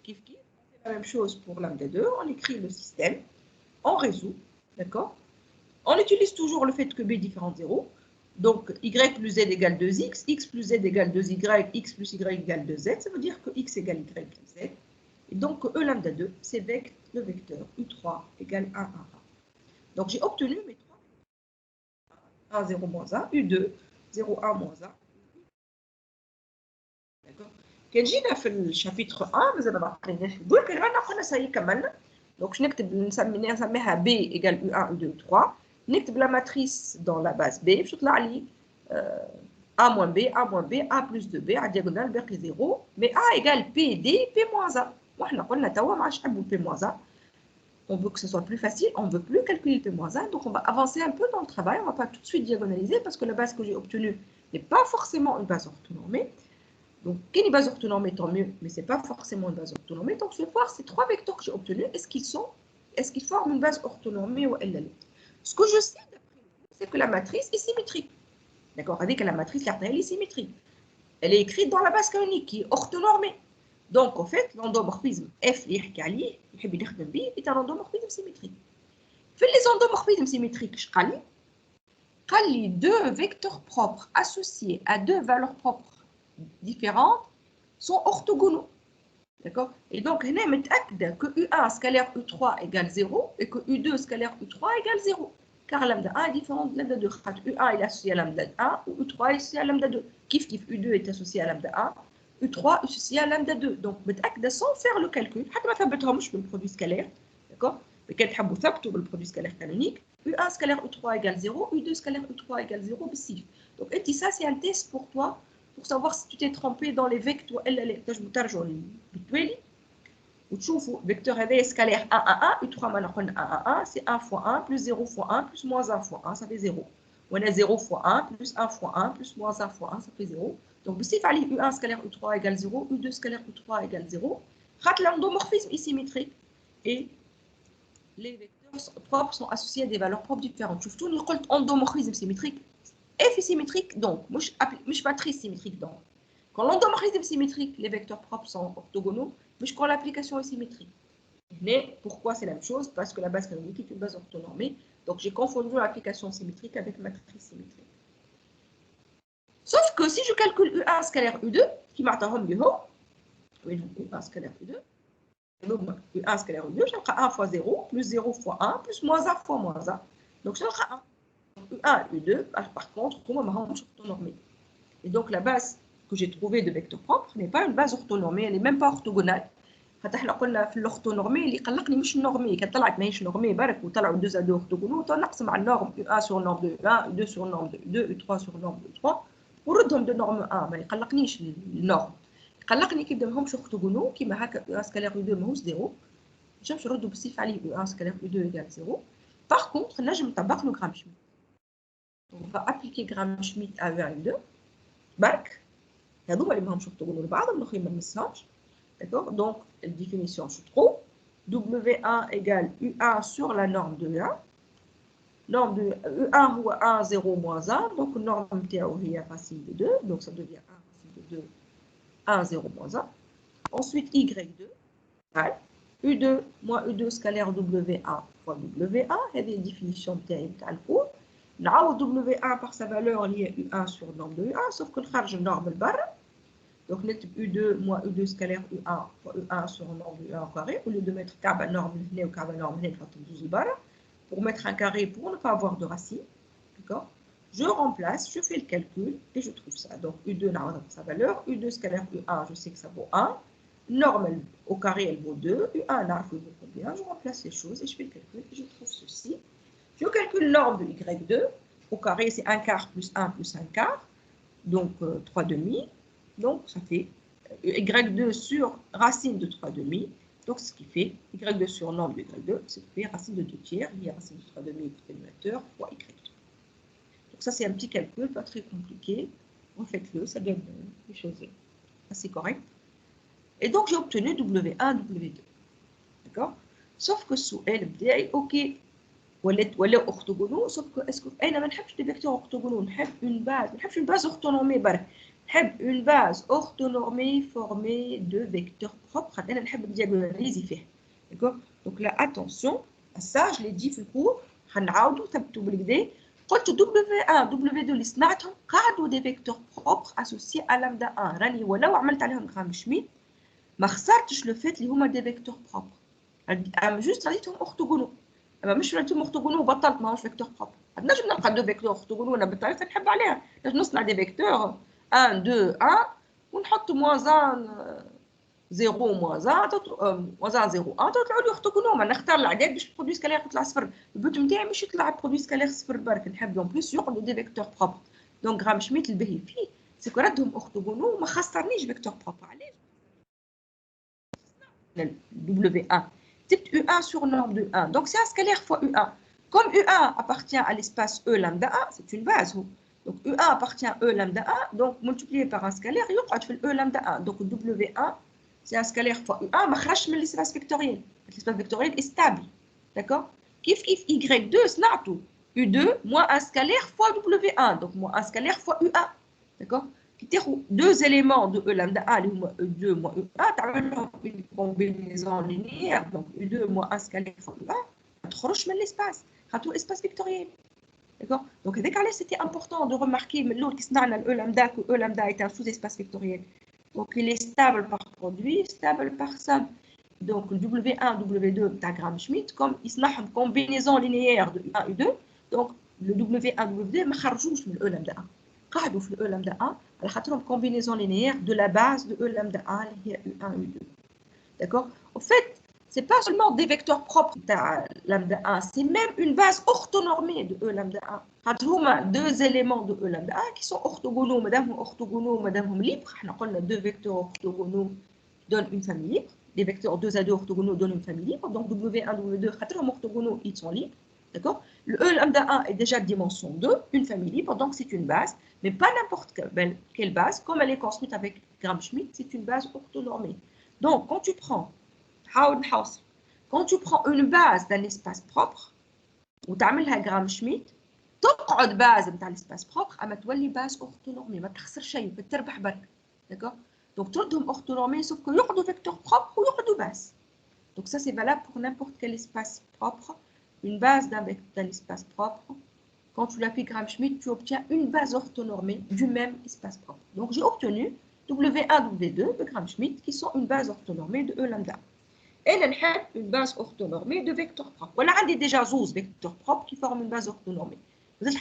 Kif, c'est la même chose pour lambda 2. On écrit le système, on résout, d'accord? On utilise toujours le fait que B est différent de 0. Donc, Y plus Z égale 2X, X plus Z égale 2Y, X plus Y égale 2Z. Ça veut dire que X égale Y égale Z. Et donc, E lambda 2, c'est le vecteur U3 égale 1, 1, 1. Donc, j'ai obtenu mes 3 1, 0, moins 1, U2, 0, 1, moins 1. D'accord? Quand j'ai fait le chapitre 1, vous avez appris que ça y est, donc, je vais B égale U1, U2, U3. Je vais la matrice dans la base B. Je vais A moins B, A moins B, A plus 2B, à diagonale, B est 0. Mais A égale P, D, P moins 1. وإحنا قلنا توا ما عادش نحبوا P moins 1. on veut que ce soit plus facile, on ne veut plus calculer le P-1, donc on va avancer un peu dans le travail, on ne va pas tout de suite diagonaliser parce que la base que j'ai obtenue n'est pas forcément une base orthonormée. Donc, qu'il y ait une base orthonormée, tant mieux, mais ce n'est pas forcément une base orthonormée. Donc, je vais voir ces trois vecteurs que j'ai obtenus, est-ce qu'ils forment une base orthonormée ou elle l'est. Ce que je sais, c'est que la matrice est symétrique. D'accord? Avec la matrice, elle est symétrique. Elle est écrite dans la base canonique qui est orthonormée. Donc, en fait, l'endomorphisme F est un endomorphisme symétrique. Fait les endomorphismes symétriques, je les deux vecteurs propres associés à deux valeurs propres différentes sont orthogonaux. D'accord? Et donc, on est que U1 scalaire U3 égale 0 et que U2 scalaire U3 égale 0. Car lambda 1 est différent de lambda 2. U1 est associé à lambda 1 ou U3 est associé à lambda 2. Kif U2 est associé à lambda 1, U3 est associé à lambda 2. Donc, sans faire le calcul, je ne vais pas le produit scalaire. D'accord? Mais quand vous avez le produit scalaire canonique, U1 scalaire U3 égale 0, U2 scalaire U3 égale 0. Donc, et ça, c'est un test pour toi, pour savoir si tu t'es trompé dans les vecteurs. وتشوفوا vecteur هذا scalaire 1 1 1 U3 ما نقولنا 1 1 1 c'est 1 fois 1 plus 0 fois 1 plus moins 1 fois 1 ça fait 0 on a 0 fois 1 plus 1 fois 1 plus moins 1 fois 1 ça fait 0 donc بصيف عليه U1 scalaire U3 égale 0 U2 scalaire U3 égale 0 خاطر l'endomorphisme est symétrique et les vecteurs propres sont associés à des valeurs propres différentes. شفتوا اللي قلت endomorphisme symétrique F est symétrique donc مش matrice symétrique donc quand l'endomorphisme est symétrique les vecteurs propres sont orthogonaux mais quand l'application est symétrique. Mais pourquoi c'est la même chose? Parce que la base canonique est une base orthonormée. Donc j'ai confondu l'application symétrique avec matrice symétrique. Sauf que si je calcule U1 scalaire U2, qui m'attend mieux, U1 scalaire U2, U1 scalaire U2, j'ai 1 fois 0, plus 0 fois 1, plus moins 1 fois moins 1. Donc j'ai 1. U1 et U2, par contre, comment je orthonormée. Et donc la base que j'ai trouvée de vecteurs propres n'est pas une base orthonormée, elle n'est même pas orthogonale. حتى قلنا في الاورتونورمي اللي قلقني مش النورمي كان طلعت ماهيش نورمي برك وطلعوا 2 2 اورتوغونو نقسم على النورم U1 sur norme de U1 U2 sur norme de U2 U3 sur norme de U3 وردهم de norme 1 ما يقلقنيش النورم يقلقني كي بدهمش اورتوغونو كيما هكا U1 scalaire U2 ماهوش 0 باش نردوا بالصيف عليه U1 scalaire U2 égale 0 par contre نجم نطبق له غرام شميت on va appliquer غرام شميت à U1 U2 برك هذوما اللي ماهمش اورتوغونو لبعضهم الاخرين ما نمسهمش. D'accord? Donc, la définition, je trouve W1 égale U1 sur la norme de U1. Norme de U1 ou 1, 0, moins 1. Donc, norme théorie à racine de 2. Donc, ça devient 1 racine de 2, 1, 0, moins 1. Ensuite, Y2 égale U2 moins U2 scalaire W1 fois W1. Et des définitions théoriques à le cours. نعوض W1 par sa valeur liée à U1 sur norme de U1, sauf que le charge norme le barre. Donc, نكتب U2 moins U2 scalaire U1 fois U1 sur norme de U1 au carré. Au lieu de mettre كعبة norme هنا وكعبة norme هنا نحط 12 البارة. Pour mettre un carré pour ne pas avoir de racine. D'accord? Je remplace, je fais le calcul et je trouve ça. Donc, U2 نعوض par sa valeur. U2 scalaire U1, je sais que ça vaut 1. Norme au carré, elle vaut 2. U1 نعرف vaut combien. Je remplace les choses et je fais le calcul et je trouve ceci. Je calcule norme de Y2. Au carré, c'est 1 quart plus 1 plus 1 quart. Donc, 3 demi. Donc, ça fait Y2 sur racine de 3 demi. Donc, ce qui fait Y2 sur norme de Y2, c'est fait racine de 2 tiers, lié à racine de 3 demi au dénominateur fois Y2. Donc, ça, c'est un petit calcul, pas très compliqué. Refaites-le, ça donne des choses assez correctes. Et donc, j'ai obtenu W1, W2. D'accord? Sauf que sous L, OK. ولا orthogonaux, sauf que est-ce que انا ما نحبش des vecteurs orthogonaux, نحب une base, ما نحبش une base orthonormée برك, نحب une base orthonormée formée de vecteurs propres, انا نحب diagonaliser فيها. D'accord? Donc là attention à ça, je l'ai dit في الcours, حنعاودوا ثبتوا بالكدا. قلت W1 W2 اللي صنعتهم قعدوا des vecteurs propres associés à lambda 1. راني ولو عملت عليهم غرام شميت ما خسرتش لو فات اللي هما des vecteurs propres. جوست خليتهم orthogonaux. اما مش رانتهم اورتوغونو وبطلت ماهوش فيكتور بروبر. نجم نلقى دو فيكتور اورتوغونو انا بالطريقه نحب عليها. نجم نصنع دي فيكتور 1 2 1 ونحط موان 1 0 موان 1 موان 0 1 تطلعوا لي اورتوغونو. ما نختار العدد باش البرودوي سكالير يطلع صفر. البوت نتاعي مش يطلع البرودوي سكالير صفر برك، نحب اون بليس يقعدوا دي فيكتور بروبر. دونك غرام شميت البهي فيه سكو ردهم اورتوغونو وما خسرنيش فيكتور بروبر. علاش؟ W1 type U1 sur norme de 1. Donc, c'est un scalaire fois U1. Comme U1 appartient à l'espace E lambda 1, c'est une base. Donc, U1 appartient à E lambda 1, donc multiplié par un scalaire, il y a E lambda 1. Donc, W1, c'est un scalaire fois U1, mais il y l'espace vectoriel. L'espace vectoriel est stable. D'accord? Kif Y2, c'est U2 moins un scalaire fois W1, donc moins un scalaire fois U1. D'accord? Deux éléments de E lambda 1, E2 moins E1, tu as une combinaison linéaire, donc U2 moins un scalaire fois U1, tu as l'espace, tu as l'espace vectoriel. D'accord? Donc, c'était important de remarquer que E lambda est un sous-espace vectoriel. Donc, il est stable par produit, stable par somme. Donc, le W1, W2, Gram-Schmidt, comme il y a une combinaison linéaire de U1 et U2, donc le W1, W2 ne sortent pas de E lambda 1. Ils sont dans E lambda 1, ils ont une combinaison linéaire de la base de E lambda 1 qui est U1 et U2. D'accord? En fait, ce n'est pas seulement des vecteurs propres de lambda 1, c'est même une base orthonormée de E lambda 1. Il y a deux éléments de E lambda 1 qui sont orthogonaux, madame libres. On a deux vecteurs orthogonaux donnent une famille libre. Les vecteurs 2 à 2 orthogonaux donnent une famille libre. Donc, W1, W2, orthogonaux, ils sont libres. D'accord? Le E lambda 1 est déjà de dimension 2, une famille libre, donc c'est une base, mais pas n'importe quelle base. Comme elle est construite avec Gram-Schmidt, c'est une base orthonormée. Donc, quand tu prends une base d'un espace propre, ou tu as Gram-Schmidt, تقعد base de l'espace propre, اما تولي base orthonormée, ما تخسر شيء, بتربح برك. D'accord? Donc, tous les orthonormés, sauf qu'il y a des vecteurs propres ou il y a des bases. Donc, ça, c'est valable pour n'importe quel espace propre. Une base d'un espace propre. Quand tu l'appliques Gram-Schmidt, tu obtiens une base orthonormée du même espace propre. Donc, j'ai obtenu W1, W2 de Gram-Schmidt qui sont une base orthonormée de E lambda. Et là, une base orthonormée de vecteurs propres. Voilà, on a déjà 12 vecteurs propres qui forment une base orthonormée. Vous avez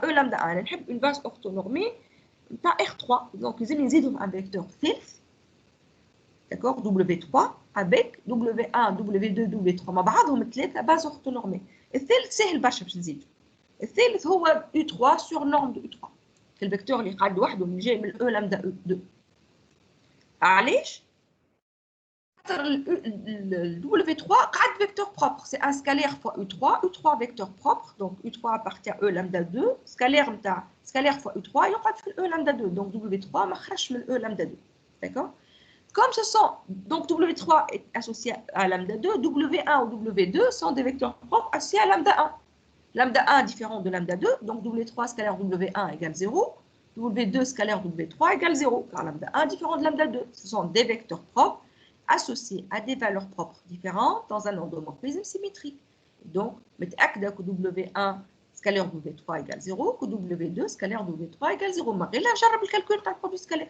E lambda 1, une base orthonormée de R3. Donc, ils ont un vecteur self, d'accord, W3, avec W1, W2, W3. مع بعضهم ثلاثة base orthonormée. الثالث سهل برشا باش نزيدو. الثالث هو U3 sur norme de U3. Le vecteur اللي قاعد لوحده من جاي من E lambda E2. علاش؟ le W3 قاعد vecteur propre. C'est un scalaire fois U3, U3 vecteur propre. Donc, U3 appartient à E lambda 2. Scalaire fois U3, il y aura E lambda 2. Donc, W3 ما خرجش من E lambda 2. D'accord? Comme ce sont, donc W3 est associé à lambda 2, W1 ou W2 sont des vecteurs propres associés à lambda 1. Lambda 1 différent de lambda 2, donc W3 scalaire W1 égale 0, W2 scalaire W3 égale 0, car lambda 1 différent de lambda 2. Ce sont des vecteurs propres associés à des valeurs propres différentes dans un endomorphisme symétrique. Donc, متأكدة que W1 scalaire W3 égale 0, que W2 scalaire W3 égale 0. ما غير نجرب الكالكول تاع البرودوي سكالير.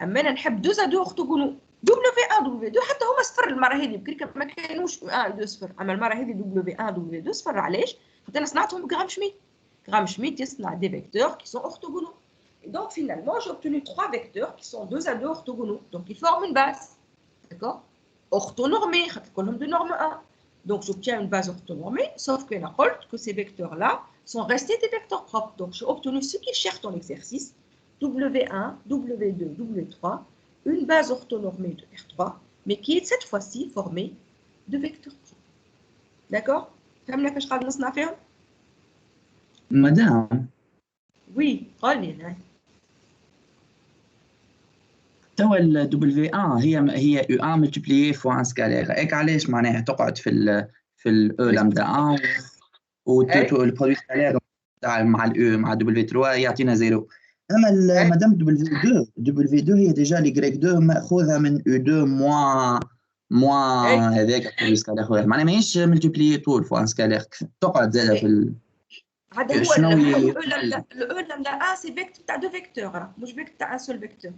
اما انا نحب 2 ا 2 اورتوغونو W1 W2 حتى هما صفر المره هذه بكري ما كانوش U1 2 صفر. اما المره هذه W1 W2 صفر. علاش؟ حتى انا صنعتهم بغرام-شميت. Gram-Schmidt يصنع des vecteurs qui sont orthogonaux. Et donc finalement j'ai obtenu 3 vecteurs qui sont 2 à 2 orthogonaux. Donc ils forment une base. D'accord? Orthonormée, colonne de norme 1. Donc j'obtiens une base orthonormée, sauf que que ces vecteurs là sont restés des vecteurs propres. Donc j'ai obtenu ce qu'ils cherchent dans l'exercice. W1, W2, W3, une base orthonormée de R3, mais qui est cette fois-ci formée de vecteurs propres. D'accord? Madame. Oui, قولي. توا ال W1 هي U1 multiplié fois un scalaire. هيك علاش معناها تقعد في ال E lambda 1 والبرودوي سكالير مع ال E مع W3 يعطينا 0. اما مادام W2 هي ديجا لي 2 ماخوذه من U2 موان هذاك البرودوي سكالير معناها ماهيش ملتيبليي طول فوا ان سكالير تقعد زاده في هذا هو le E lambda 1 c'est vecteur تاع 2 فيكتور مش فيكتور تاع ان سول فيكتور.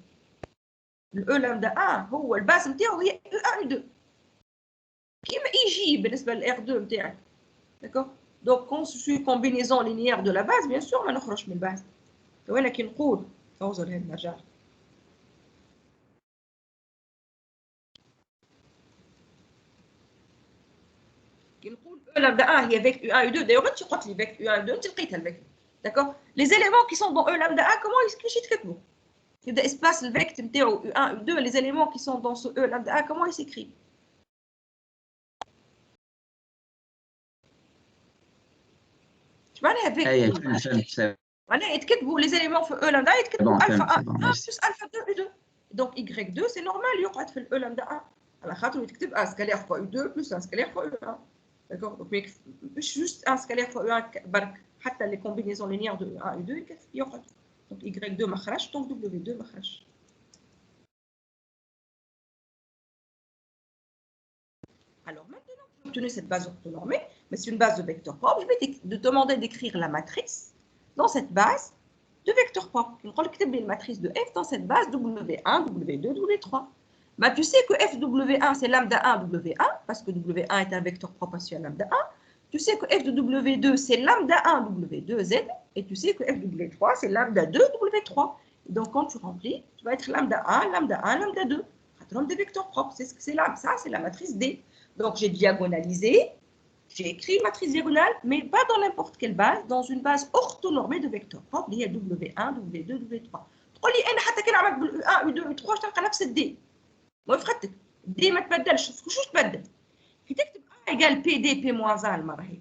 le E lambda 1 هو الباز نتاعو هي U1 U2 كيما يجي بالنسبه للR 2 نتاعك. D'accord? Donc quand je suis combinaison linéaire de la base bien sûr ما نخرجش من الباز. وين كي نقول توصل هنا نرجع كي نقول E lambda 1 هي vecteur U1 U2 d'ailleurs انت قلت لي vecteur U1 U2 انت لقيتها الفيكتور. D'accord? Les éléments qui sont dans E lambda 1 comment كيفاش يتكتبوا؟ يبدا اسباس الفيكتور نتاعو U1 U2 les éléments qui sont dans ce E lambda 1 comment ils s'écrivent؟ معناها اي فيكتور فهمت. معناها يتكتبوا لي زيليمون في او لامدا يتكتبوا Bon, الفا فهمت، 1 bon, بلس merci. الفا 2 2 دونك y 2 سي نورمال يقعد في الاو لامدا 1 على خاطر يتكتب ان سكالير فوا او 2 بلس ان سكالير فوا او 1 داكور دونك مش جوست ان سكالير فوا او 1 برك حتى لي كومبينيزون لينيير دو 1 و 2 يقعد دونك y 2 ما خرجش دونك w 2 ما خرجش. Alors maintenant, pour obtenir cette base orthonormée, mais c'est une base de vecteurs propres, je vais te demander d'écrire la matrice dans cette base de vecteurs propres. On va écrire la matrice de f dans cette base W1, W2, W3. Bah, tu sais que FW1 c'est lambda 1, W1, parce que W1 est un vecteur propre associé à lambda 1. Tu sais que f de W2 c'est lambda 1, W2, Z. Et tu sais que f de W3 c'est lambda 2, W3. Et donc quand tu remplis, tu vas être lambda 1, lambda 1, lambda 2. Des vecteurs propres, c'est ce que c'est là. Ça, c'est la matrice D. Donc, j'ai diagonalisé, j'ai écrit une matrice diagonale, mais pas dans n'importe quelle base, dans une base orthonormée de vecteurs propres, il y a W1, W2, W3. تقول لي انا حتى كي نعمل بال U1 U2 U3 تلقى نفس الدي. ما فخدتك دي ما تبدلش، شوش تبدل؟ كي تكتب A égale PD P moins 1 المره هي.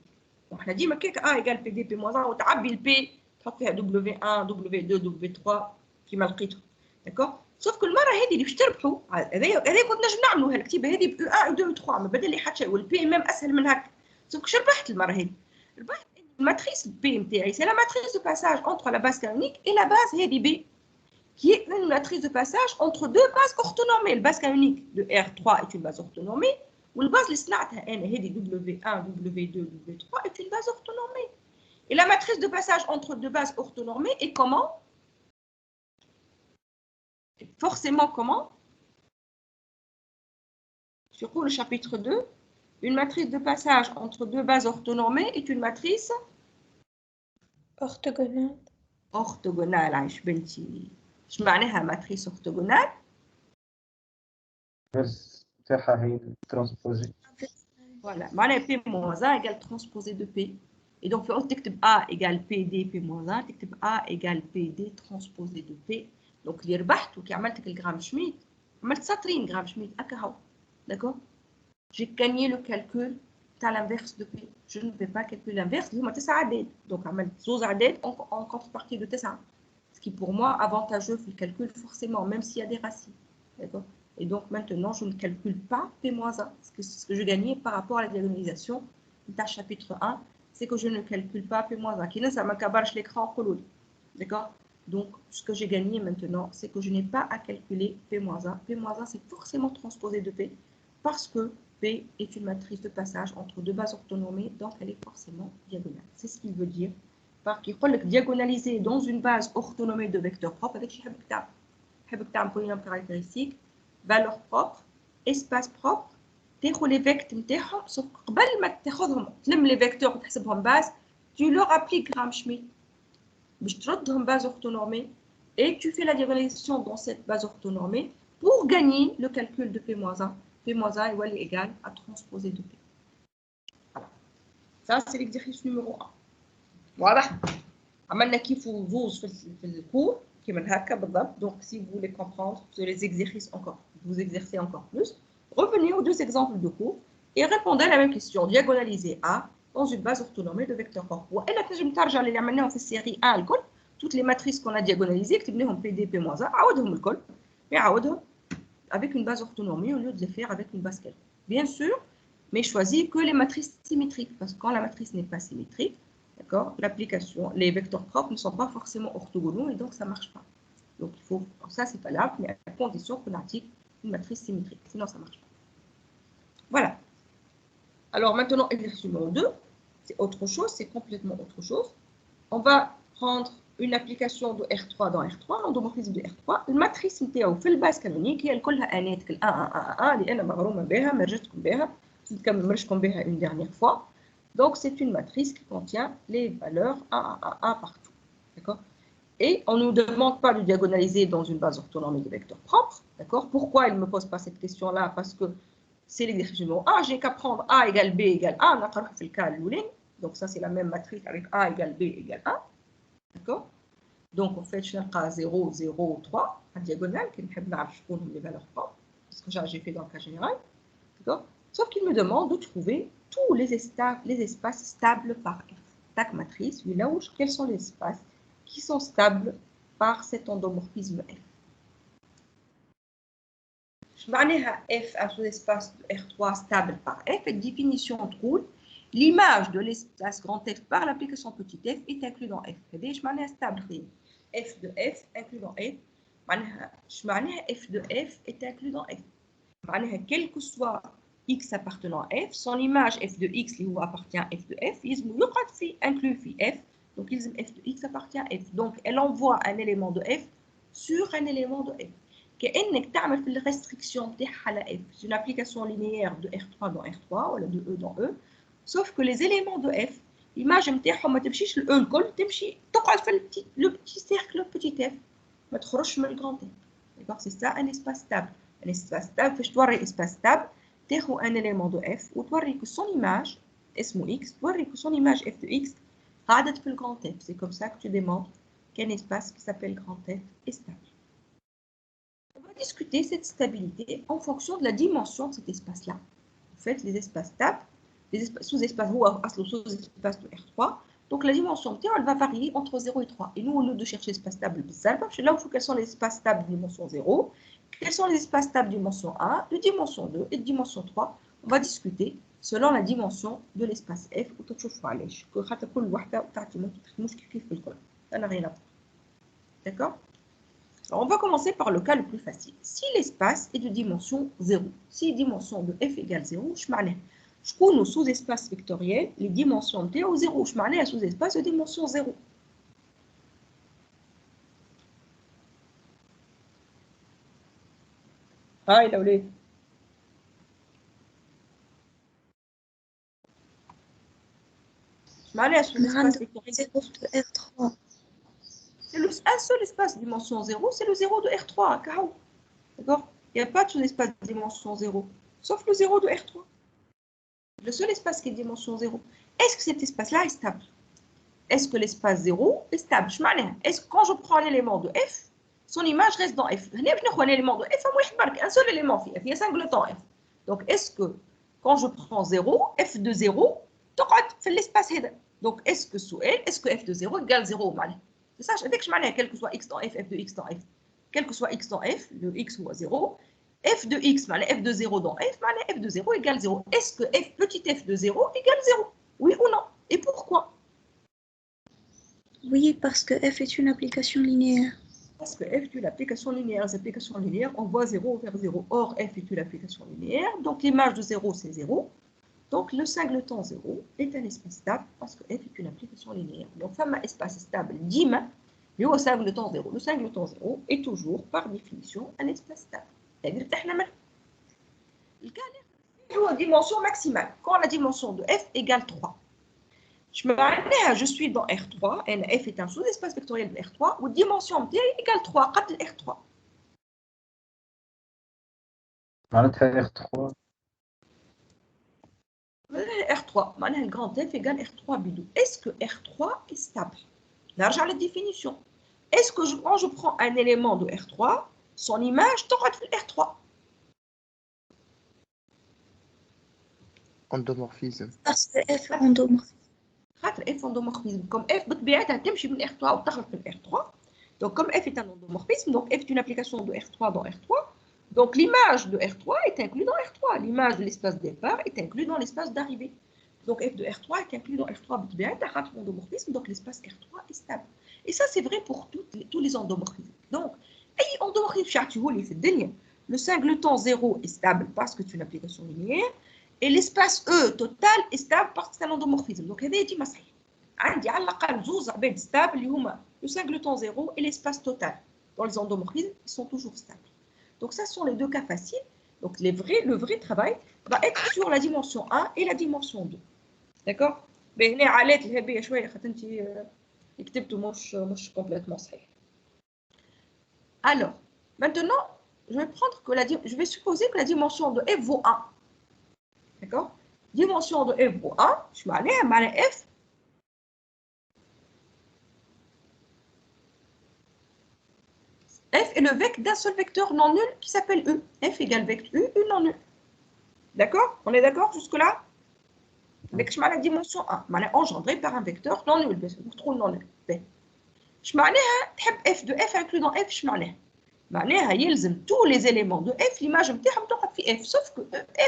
وحنا ديما كيك A égale PD P moins 1 وتعبي البي تحط فيها W1 W2 W3 كيما لقيتهم. داكور؟ سوف كل مره هذه اللي باش تربحوا هذا كنت نجم نعملوها الكتيبه هذه ب 1 و 2 و 3 ما بدل لي حتى شيء والبي ميم اسهل من هكا سوف كش ربحت المره هذه ربحت الماتريس بي نتاعي سي لا ماتريس دو باساج entre la base canonique et la base هذه بي qui est une matrice de passage entre deux bases orthonormées. La base canonique de R3 est une base orthonormée والباز اللي صنعتها انا هذه W1 W2 W3 est une base orthonormée. Et la matrice de passage entre deux bases orthonormées est comment? Forcément, comment? Sur le chapitre 2, une matrice de passage entre deux bases orthonormées est une matrice orthogonale. Orthogonale, عايش بنتي. ايش معناها matrice orthogonale؟ بس تاعها هي ترانسبوزي. Voilà, معناها P moins 1 égale transposé de P. Et donc, tu تكتب A égale PD P moins 1, تكتب A égale PD transposé de P. Donc, اللي ربحت وكي عملتك الجرام شميت عملت سطرين جرام شميت هكا هو. D'accord? J'ai gagné le calcul تاع l'inverse de P. Je ne vais pas calculer l'inverse, اللي هما 9 عداد. Donc, عملت زوز عداد en contrepartie de 9. Ce qui pour moi avantageux في الcalcul forcément, même s'il y a des racines. D'accord? Et donc maintenant, je ne calcule pas P-1. Ce que je gagnais par rapport à la diagonalisation du chapitre 1, c'est que je ne calcule pas P-1. Qui ne ça m'accabare l'écran en d'accord? Donc, ce que j'ai gagné maintenant, c'est que je n'ai pas à calculer P-1. P-1, c'est forcément transposé de P, parce que P est une matrice de passage entre deux bases orthonormées, donc elle est forcément diagonale. C'est ce qu'il veut dire par qu'il faut diagonaliser dans une base orthonormée de vecteurs propres avec un polynôme caractéristique, valeur propre, espace propre, تاخذ les vecteurs نتاعهم sauf قبل ما تاخذهم تلم les vecteurs وتحسبهم base, tu leur appliques Gram-Schmidt باش تردهم base orthonormée et tu fais la diagonalisation dans cette base orthonormée pour gagner le calcul de P-1. P-1 est égal à transposé de P. Voilà. Ça c'est l'exercice numéro 1. واضح؟ عملنا كيف وزوز في الكور كيما هكا بالضبط. Donc si vous voulez comprendre sur les exercices encore, vous exercez encore plus, revenez aux deux exemples de cours et répondez à la même question. Diagonalisez A dans une base orthonormée de vecteurs propres. وإلا تنجم ترجع اللي عملناهم في السيري 1 الكل toutes les matrices qu'on a diagonalisées كتبناهم PD P-1 عاودهم الكل mais عاودهم avec une base orthonormée au lieu de les faire avec une base quelconque. Bien sûr, mais choisis que les matrices symétriques parce que quand la matrice n'est pas symétrique, d'accord, l'application, les vecteurs propres ne sont pas forcément orthogonaux et donc ça ne marche pas. Donc il faut, ça c'est pas là, mais à condition qu'on applique une matrice symétrique, sinon ça ne marche pas. Voilà. Alors maintenant, exercice numéro 2, c'est autre chose, c'est complètement autre chose. On va prendre une application de R3 dans R3, l'endomorphisme de R3, الماتريس نتاعو في الباس كانونيك هي كلها انات كل 1 1 1 1 اللي انا مغرومه بها مرجتكم بها نكمل مرجتكم بها une dernière fois. Donc, c'est une matrice qui contient les valeurs 1, 1, 1, 1 partout. D'accord? Et on ne nous demande pas de diagonaliser dans une base orthonormée de vecteurs propres. D'accord? Pourquoi il ne me pose pas cette question-là? Parce que c'est l'exercice numéro 1. J'ai qu'à prendre A égale B égale A. On a fait le cas de Louling. Donc, ça, c'est la même matrice avec A égale B égale 1. D'accord? Donc, en fait, je n'ai 0, 0, 3 en diagonale, qui ne les valeurs propres. C'est ce que j'ai fait dans le cas général. D'accord? Sauf qu'il me demande de trouver tous les espaces stables par F. stack matrice, quels sont les espaces qui sont stables par cet endomorphisme F. Je F, un sous-espace de R3 stable par F, et définition trouve l'image de l'espace grand F par l'application petit f est inclus dans F. Je stable F de F inclus dans F. F de F est inclus dans F. Quel que soit X appartenant à F, son image F de X qui appartient à F de F, il est inclus F. Donc, F de X appartient à F. Donc, elle envoie un élément de F sur un élément de F. كأنك تعمل في الريستريكسيون بتاعها على F. C'est une application linéaire de R3 dans R3 ou de E dans E. Sauf que les éléments de F, l'image نتاعهم ما تمشيش ل E الكل، تمشي تقعد في le petit cercle petit f. ما تخرجش من le grand F. D'accord, c'est ça un espace stable. Un espace stable فاش توري espace stable تاخذ un élément de F وتوري que son image اسمه X، توري que son image F de X قاعدة في le grand F. C'est comme ça que tu démontres qu'un espace qui s'appelle grand F est stable. On va discuter cette stabilité en fonction de la dimension de cet espace-là. En fait, les espaces stables, les sous-espaces sous-espace de R3, donc la dimension elle va varier entre 0 et 3. Et nous, au lieu de chercher l'espace stable, là, il faut quels sont les espaces stables de dimension 0, quels sont les espaces stables de dimension 1, de dimension 2 et de dimension 3. On va discuter selon la dimension de l'espace F. Ça n'a rien à voir. D'accord? Alors, on va commencer par le cas le plus facile. Si l'espace est de dimension 0, si dimension de f égale 0, je connais nos sous-espaces vectoriels, les dimensions de t au 0, je connais un sous-espace de dimension 0. Ah, il a oublié. Je connais un sous-espace vectoriel de R3. C'est un seul espace de dimension 0, c'est le 0 de R3. D'accord? Il n'y a pas de sous-espace de dimension 0, sauf le 0 de R3. Le seul espace qui est de dimension 0. Est-ce que cet espace-là est stable? Est-ce que l'espace 0 est stable? Est-ce que quand je prends un élément de F, son image reste dans F? Un élément de F, un seul élément في F, il y a singleton F. Donc, est-ce que quand je prends 0, F de 0, تقعد في l'espace هذا. Donc, est-ce que F de 0 égale 0 C'est ça, je sais que je m'en ai, quel que soit x dans f, f de x dans f. Quel que soit x dans f, le x ou 0, f de x, f de 0 dans f, f de 0 égale 0. Est-ce que f petit f de 0 égale 0? Oui ou non? Et pourquoi? Oui, parce que f est une application linéaire. Parce que f est une application linéaire. Les applications linéaires envoient 0 vers 0. Or, f est une application linéaire, donc l'image de 0, c'est 0. Donc, le singleton 0 est un espace stable parce que f est une application linéaire. Donc, un espace stable dima, mais au singleton 0. Le singleton 0 est toujours, par définition, un espace stable. C'est-à-dire que le cas est la dimension maximale. Quand la dimension de f égale 3. Je suis dans R3, et f est un sous-espace vectoriel de R3, où dimension t égale 3, قد R3. معناتها R3 R3, le grand F égale R3 bidou. Est-ce que R3 est stable? Large à la définition. Est-ce que quand je prends un élément de R3, son image تقعد في R3? Endomorphisme. Parce que f est endomorphisme. F endomorphisme. Comme F بطبيعتها تمشي من R3 وتخرج في R3. Donc comme F est un endomorphisme, donc F est une application de R3 dans R3. Donc l'image de R3 est inclue dans R3. L'image de l'espace départ est inclue dans l'espace d'arrivée. Donc F de R3 est inclus dans R3 بطبيعتها endomorphisme, donc l'espace R3 est stable. Et ça c'est vrai pour tous les endomorphismes. Donc أي endomorphisme شعتيه في الدنيا, le singleton 0 est stable parce que c'est une application linéaire. Et l'espace E total est stable parce que c'est un endomorphisme. Donc, هذا يجي صحيح. عندي على الأقل زوز عباد stable اللي هما le singleton 0 et l'espace total. Dans les endomorphismes, ils sont toujours stables. Donc, ça sont les deux cas faciles. Donc, le vrai travail va être sur la dimension 1 et la dimension 2. D'accord? Mais هنا عالات الهبية شوية خاطر انت كتبته مش complètement صحيح. Alors, maintenant, je vais supposer que la dimension de f vaut 1. D'accord? Dimension de f vaut 1, je vais aller à f. F est le vecteur d'un seul vecteur non nul qui s'appelle U. F égale vecteur U non nul. D'accord? On est d'accord jusque-là? باش معناها ديمونسيون 1 معناها engendré par un vecteur non nul مدخول non nul. اش معناها تحب f de f inclus dans f اش معناها يلزم tous les éléments de f l'image نتاعهم تقعد في f sauf que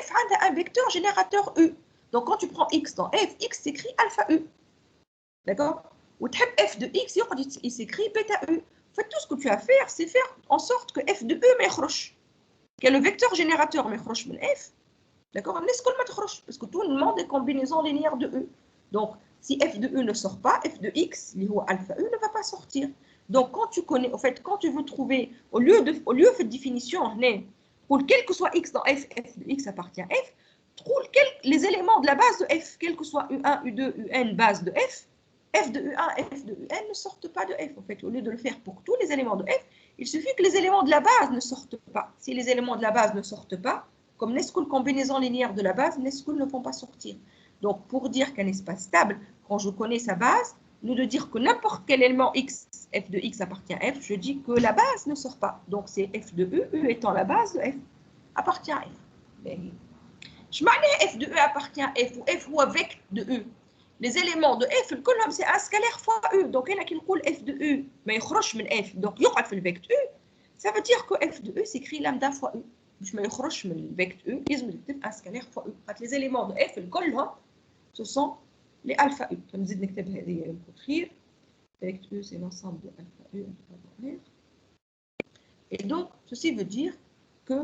f عندها un vecteur générateur u. Donc quand tu prends x dans f, x s'écrit alpha u. D'accord? Ou tu f de x, il s'écrit bêta u. En fait, tout ce que tu as à faire, c'est faire en sorte que f de u m'écroche. Que le vecteur générateur m'écroche de f. D'accord? Laisse qu'on m'écroche. Parce que tout le monde est combinaison linéaire de u. Donc, si f de u ne sort pas, f de x, alpha u, ne va pas sortir. Donc, quand tu connais, en fait, quand tu veux trouver, au lieu de cette définition, pour quel que soit x dans f, f de x appartient à f, trouve les éléments de la base de f, quel que soit u1, u2, un, base de f de u1, f de un ne sortent pas de f. En fait, au lieu de le faire pour tous les éléments de f, il suffit que les éléments de la base ne sortent pas. Si les éléments de la base ne sortent pas, comme nescule combinaison linéaire de la base, nescule ne font pas sortir. Donc, pour dire qu'un espace stable, quand je connais sa base, nous de dire que n'importe quel élément x, f de x appartient à f, je dis que la base ne sort pas. Donc, c'est f de u étant la base de f, appartient à f. Je معناها f de u appartient à f ou f هو vecteur de u. Les éléments de f كلهم c'est un scalaire fois u. Donc هنا كي نقول f de u ما يخرجش من f donc يقعد في الفيكت u. Ça veut dire que f de u s'écrit lambda fois u. باش ما يخرجش من الفيكت u لازم نكتب un scalaire fois u. خاطر les éléments de f كلهم ce sont les alpha u. فنزيد نكتب هذه يمكن خير. Vect u c'est l'ensemble de alpha u alpha u. Et donc ceci veut dire que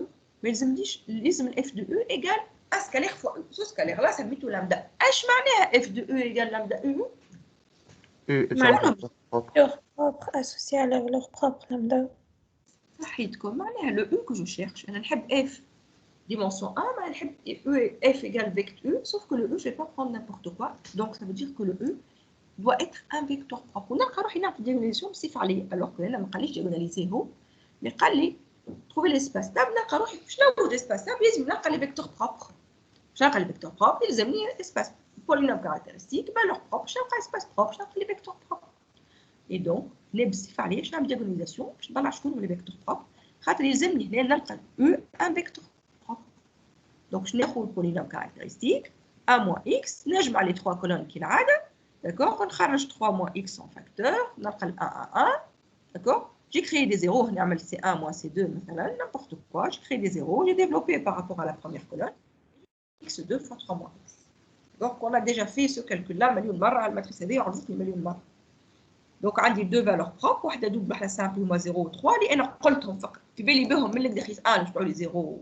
ما يلزمنيش لازم f de u égale un scalaire fois u. Ce scalaire-là, ça met tout lambda. ايش معناها f de u égale lambda u? Leur propre associé à leur propre lambda. صحيتكم معناها le u que je cherche. أنا نحب f dimension 1, mais نحب f égale vecteur u, sauf que le u, je ne vais pas prendre n'importe quoi. Donc ça veut dire que le u doit être un vecteur propre. ونلقى روحي نعطي diagonalisation بصفة عليه. Alors que أنا ما قاليش diagonaliser هو، mais قال لي trouver l'espace stable. نلقى روحي باش نوجد espace stable لازم نلقى les vecteurs propres. باش نلقى les vecteurs propres يلزمني espace polynôme caractéristique valeur propre. باش نلقى espace propre باش نلقى les vecteurs propres. Et donc اللي بصفة عليه باش نعمل diagonalisation باش نطلع شكون هما les vecteurs propres. خاطر يلزمني هنا نلقى u un vecteur propre. Donc je ناخذ polynôme caractéristique a moins x نجمع les trois colonnes كالعادة. D'accord, on charge 3 moins x en facteur, on a 1 à 1, d'accord. J'ai créé des zéros, on a C1 moins C2, n'importe quoi. J'ai créé des zéros, j'ai développé par rapport à la première colonne. x2 fois 3 moins x. Donc, on a déjà fait ce calcul-là, million de marra, la matrice AD, on rajoute les millions de marra. Donc, on a deux valeurs propres, واحدة double, la simple, moins 0 ou 3, اللي أنا قلتهم فقط. في بالي بهم من اللي دخيل 1, je parle les 0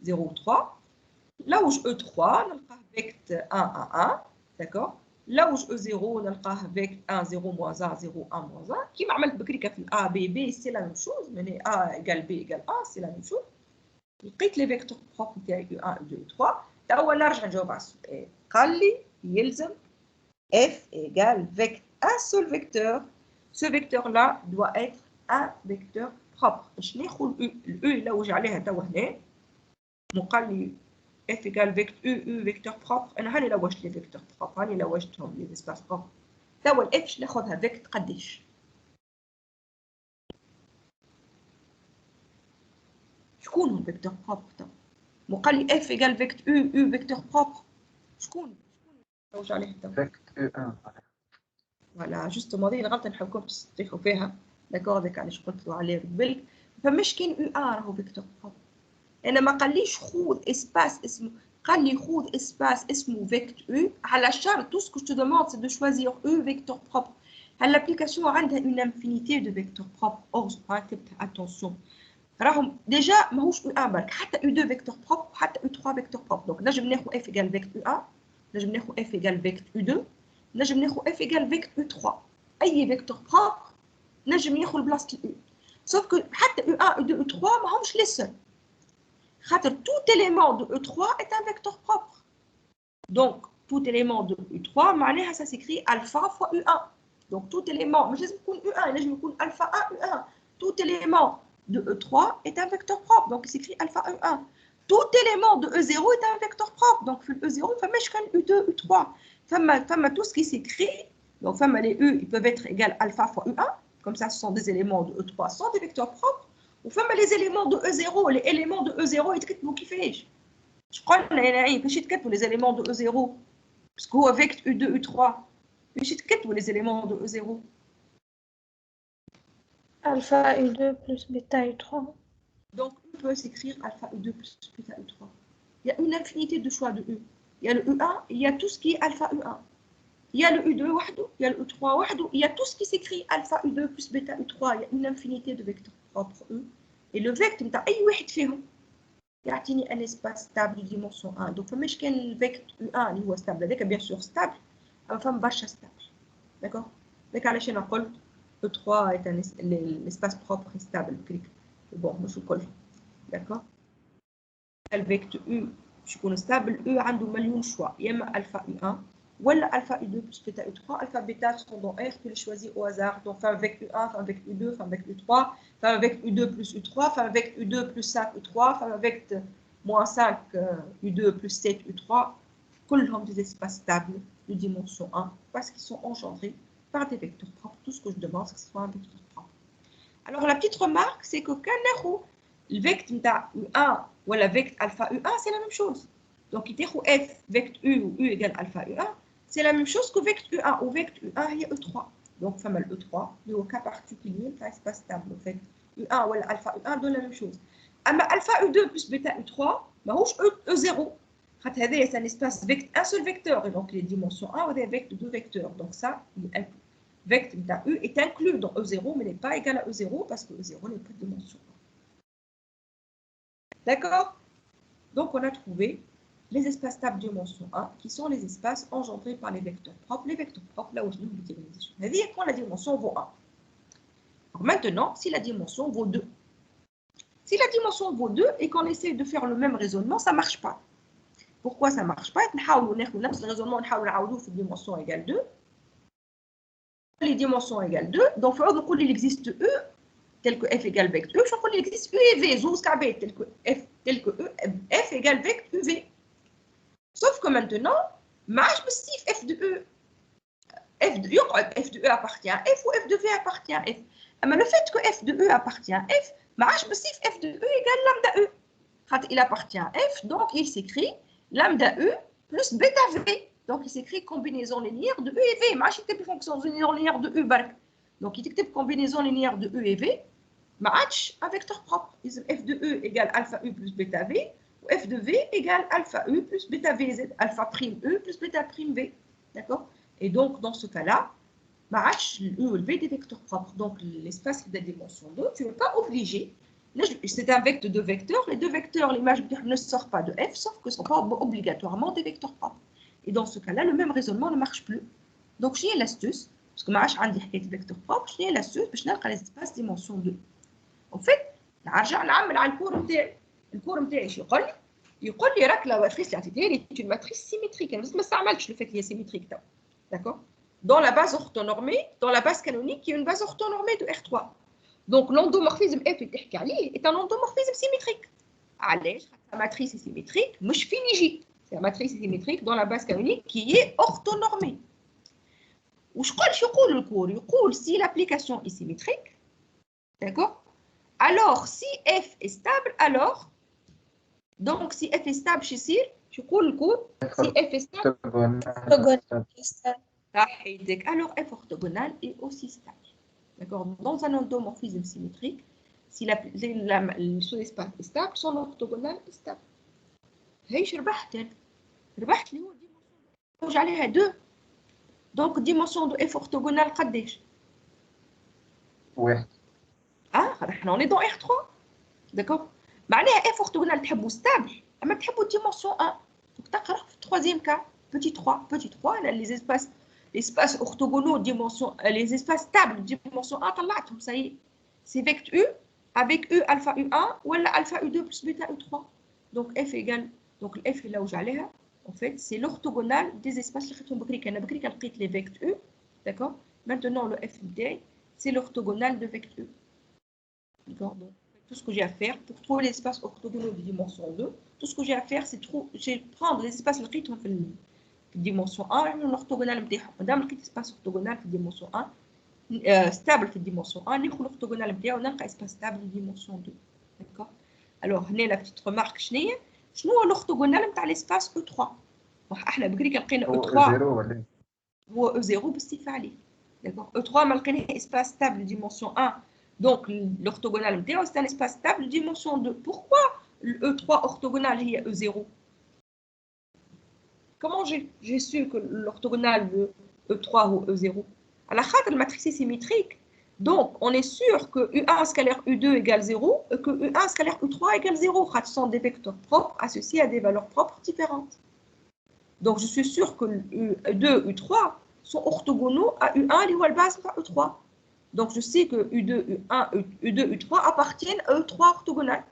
ou 3. Là où je E3, on a vect 1 à 1, d'accord. Là où je E0, نلقاه avec 1, 0, moins 1, 0, 1, moins 1. Qui m'a عملت بكري في A, B, B, c'est la même chose. Mais A égale B égale A, c'est la même chose. لقيت les vecteurs propres نتاعي U1, U2, U3. تا هو نرجع نجاوب على السؤال. قال لي يلزم F égale un seul vecteur. Ce vecteur-là doit être un vecteur propre. باش ناخذ U. ال U là où j'ai عليها توا هنا. قال لي F égale U vecteur propre. أنا هاني لوجت لي vecteurs propres. هاني لوجتهم لي espaces propres. توا ال F ناخذها vect قديش؟ شكون هو vecteur propre توا؟ وقال لي F égale U vecteur propre. شكون لوج عليه توا؟ vect U1. فوالا جوستومون هذه الغلطة نحبكم تستيقوا فيها. داكور هذاك علاش قلت له عليه بالك. فماش كاين U1 راهو vecteur propre. أنا ما قاليش خذ اسباس اسمه قال لي خذ اسباس اسمه vect U على شرط tout ce que je te demande c'est de choisir U vecteur propre. هل l'application عندها une infinité de vecteurs propres. Or attention راهم déjà ماهوش U1 برك حتى U2 vecteur propre حتى U3 vecteur propre. Donc نجم ناخذ F égale vect U1 نجم ناخذ F égale vect U2 نجم ناخذ F égale vect U3. أي vecteur propre نجم ياخذ بلاصة U. Sauf que حتى U1 U2 U3 ماهمش les seuls. Tout élément de E3 est un vecteur propre. Donc, tout élément de U3, ça s'écrit alpha fois U1. Donc, tout élément, mais je vais me U1, je vais alpha 1, U1. Tout élément de E3 est un vecteur propre. Donc, il s'écrit alpha U1. Tout élément de E0 est un vecteur propre. Donc, E0, U2, U3. Tout ce qui s'écrit, donc, les U, ils peuvent être égales alpha fois U1. Comme ça, ce sont des éléments de E3, sont des vecteurs propres. وفما les éléments de E0 les éléments de E0 يتكتبوا كيفاش؟ شقولنا يا نعيم كيفاش يتكتبوا les éléments de E0؟ Parce que هو vecteur U2 U3 باش يتكتبوا les éléments de E0. Alpha U2 plus bêta U3. Donc, on peut s'écrire alpha U2 plus bêta U3. Il y a une infinité de choix de U. Il y a le U1, il y a tout ce qui est alpha U1. Il y a le U2 وحده, il y a le U3 وحده, il y a tout ce qui s'écrit alpha U2 plus bêta U3. Il y a une infinité de vecteurs propres U. Et le vecteur نتاع أي واحد فيهم يعطيني un espace stable de dimension 1. Donc, فماش كان الفيكتور U1 اللي هو stable هذاك bien sûr stable, أما فما برشا stable. D'accord. Donc, علاش أنا قلت E3 est l'espace propre et stable. Bon, je suis collé. D'accord. Le vecteur U, je suis stable. U a un million de choix. Il y a alpha U1 ou alpha U2 plus bêta U3. Alpha bêta sont dans R, tu les choisis au hasard. Donc, fin avec U1, fin avec U2, fin avec U3, fin avec U2 plus U3, fin avec U2 plus 5 U3, fin avec moins 5 U2 plus 7 U3. Tous des espaces stables de dimension 1 parce qu'ils sont engendrés par des vecteurs propres. Tout ce que je demande, c'est que ce soit un vecteur propre. Alors, la petite remarque, c'est que quand le vecteur U1 ou le vecteur alpha U1, c'est la même chose. Donc, il y a F vecteur U ou U égale alpha U1, c'est la même chose que vecteur U1 ou vecteur U1, il y a E3. Donc, il y a le E3, le cas particulier, il espace stable. Le vecteur U1 ou alpha U1 donne la même chose. Mais alpha U2 plus bêta U3, E0. C'est un espace un seul vecteur, et donc les dimensions 1 ou des vecteurs 2 vecteurs. Donc, ça, vecteur U est inclus dans E0, mais n'est pas égal à E0 parce que E0 n'est pas de dimension 1. D'accord? Donc, on a trouvé les espaces stables de dimension 1 qui sont les espaces engendrés par les vecteurs propres. Les vecteurs propres, là où je vous dis, c'est-à-dire quand la dimension vaut 1. Alors maintenant, si la dimension vaut 2. Si la dimension vaut 2 et qu'on essaie de faire le même raisonnement, ça ne marche pas. Pourquoi ça ne marche pas? On a le raisonnement, on a une dimension égale 2. Les dimensions égale 2, donc il existe E tel que F égale vecteur E, je crois qu'il existe U et V, tel que F égale vecteur UV. Sauf que maintenant, F de E, F de E appartient à F ou F de V appartient à F. Mais le fait que F de E appartient à F, F de E égale lambda E. Quand il appartient à F, donc il s'écrit lambda E plus bêta V. Donc, il s'écrit combinaison linéaire de E et V. Je vais écrire fonction linéaire de E. Donc, il écrit combinaison linéaire de E et V. Match un vecteur propre. F de E égale alpha U plus bêta V. Ou F de V égale alpha U plus bêta VZ. Alpha prime E plus bêta prime V. D'accord? Et donc, dans ce cas-là, match le E ou le V des vecteurs propres. Donc, l'espace de dimension 2, tu n'es pas obligé. C'est un vecteur de vecteurs. Les deux vecteurs, l'image ne sort pas de F, sauf que ce ne sont pas obligatoirement des vecteurs propres. Et dans ce cas-là, le même raisonnement ne marche plus. Donc, j'ai l'astuce, parce que je n'ai pas de vecteur propre, j'ai l'astuce pour trouver les espaces dimension 2. En fait, je vais le cours نتاعي. الكور نتاعي شو يقول لي راك la matrice اللي عطيتها لي est une matrice symétrique. أنا ما استعملتش le fait qu'il y ait symétrique. D'accord? Dans la base orthonormée, dans la base canonique, il y a une base orthonormée de R3. Donc, l'endomorphisme F est un endomorphisme symétrique. علاش؟ la matrice est symétrique, مش فين يجي. C'est la matrice symétrique dans la base canonique qui est orthonormée. Le cours, si l'application est symétrique, d'accord? Alors, si F est stable, alors, donc si F est stable chez Cyr, je cours le cours, si F est stable, alors F orthogonal est aussi stable. D'accord? Dans un endomorphisme symétrique, si le sous-espace est stable, son orthogonal est stable. هيش ربحت اللي هو dimension نوج عليها 2 دونك dimension de F orthogonale قداش؟ 1. احنا on est dans R3 d'accord معناها F orthogonale تحبوا stable اما تحبوا dimension 1 donc تقرا في troisième cas petit 3 les espaces orthogonaux dimension les espaces stables dimension 1 طلعتهم ça y est c'est vecteur U avec U alpha U1 ou alpha U2 plus bêta U3 donc F égale donc le F là où j'allais en fait c'est l'orthogonale des espaces اللي خدتهم بكري كان لقيت les vecteurs U d'accord maintenant le F نتاعي c'est l'orthogonale de vecteur U d'accord donc tout ce que j'ai à faire pour trouver les espaces orthogonaux de dimension 2 tout ce que j'ai à faire c'est prendre les espaces اللي لقيتهم في dimension 1 l'orthogonale نتاعهم مادام لقيت espace orthogonal في dimension 1 stable في dimension 1 ناخذ l'orthogonale نتاعو ونلقى espace stable في dimension 2 d'accord alors هنا la petite remarque شنو هو l'orthogonale نتاع l'espace E3 احنا بكري كان لقينا هو E3 زيرو ولا إيه؟ هو E0 باستيفاء عليه. D'accord. E3 ما لقيناه espace stable dimension 1. Donc l'orthogonal نتاعو c'est un espace stable dimension 2. Pourquoi le E3 orthogonal هي E0? Comment j'ai su que l'orthogonal de E3 ou E0? À la خاطر la matrice est symétrique. Donc on est sûr que U1 scalaire U2 égale 0 et que U1 scalaire U3 égale 0. Ce sont des vecteurs propres associés à des valeurs propres différentes. Donc je suis sûr que U2 et U3 sont orthogonaux à U1 اللي هو الباز نتاع U3. Donc je sais que U2, U1, U2, U3 appartiennent à E3 orthogonal.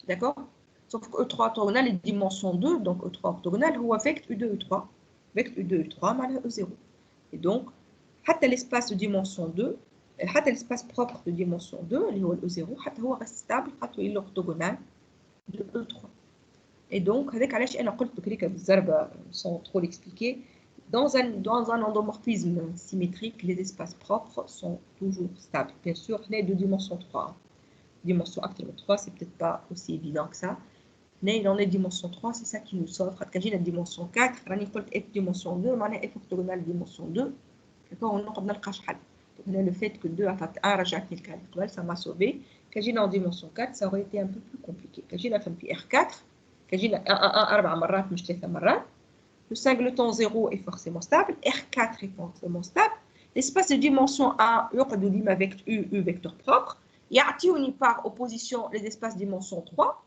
D'accord? Sauf que E3 orthogonal est dimension 2, donc E3 orthogonal هو vect U2, U3. Vect U2, U3 معناها E0. Et donc, حتى l'espace de dimension 2, حتى l'espace propre de dimension 2 اللي هو E0 حتى هو reste stable خاطر il est orthogonal de E3. Et donc, avec علاش أنا قلت بكريكا بالزربة sans trop l'expliquer, dans un endomorphisme symétrique, les espaces propres sont toujours stables. Bien sûr, les de dimension 3. Dimension actuelle 3, c'est peut-être pas aussi évident que ça. Mais dans les dimensions 3, c'est ça qui nous s'offre. Quand j'ai la dimension 4, on a F dimension 2, on a F orthogonale dimension 2. D'accord, on a le fait que 2 a fait 1, rajouté le calcul, ça m'a sauvé. Quand j'ai en dimension 4, ça aurait été un peu plus compliqué. Quand j'ai la fin R4, quand j'ai 1, 4 مرات مش 3 مرات. Le singleton 0 est forcément stable, R4 est forcément stable. L'espace de dimension 1, يقعدوا avec U vecteur propre. يعطيوني par opposition les espaces dimension 3.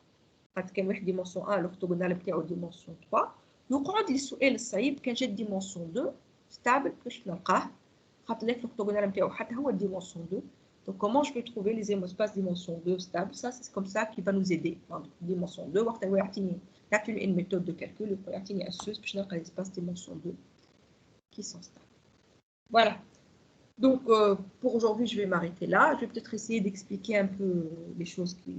خاطر كان واحد dimension 1 l'orthogonal نتاعو dimension 3. يقعد السؤال الصعيب كان جات dimension 2 stable باش نلقاه خاطر l'orthogonal نتاعو حتى هو dimension 2. Donc comment je peux trouver les espaces dimension 2 stable? Ça c'est comme ça qui va nous aider. Dimension 2 وقت هو يعطيني une méthode de calcul pour une astuce pour les espaces dimension 2 qui sont stables. Voilà. Donc pour aujourd'hui, je vais m'arrêter là. Je vais peut-être essayer d'expliquer un peu les choses qui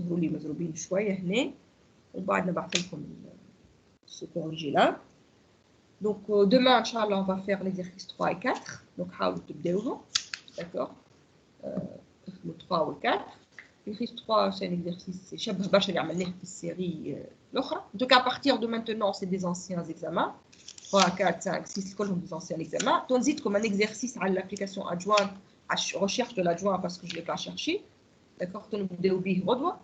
roulent مزروبين شوية هنا. وبعد نبعث لكم ce corrigé là. Donc demain, Inch'Allah, on va faire l'exercice 3 et 4. Donc حاولوا تبداوهم. D'accord. Le 3 ou le 4. L'exercice 3, c'est un exercice, c'est شبه برشا اللي عملناه في السيري الأخرى. En tout cas, à partir de maintenant, c'est des anciens examens. 3, 4, 5, 6, كلهم des anciens examens. تنزيد comme un exercice à l'application adjointe, à recherche de l'adjoint parce que je ne l'ai pas cherché. D'accord. تنبداو به غدوة.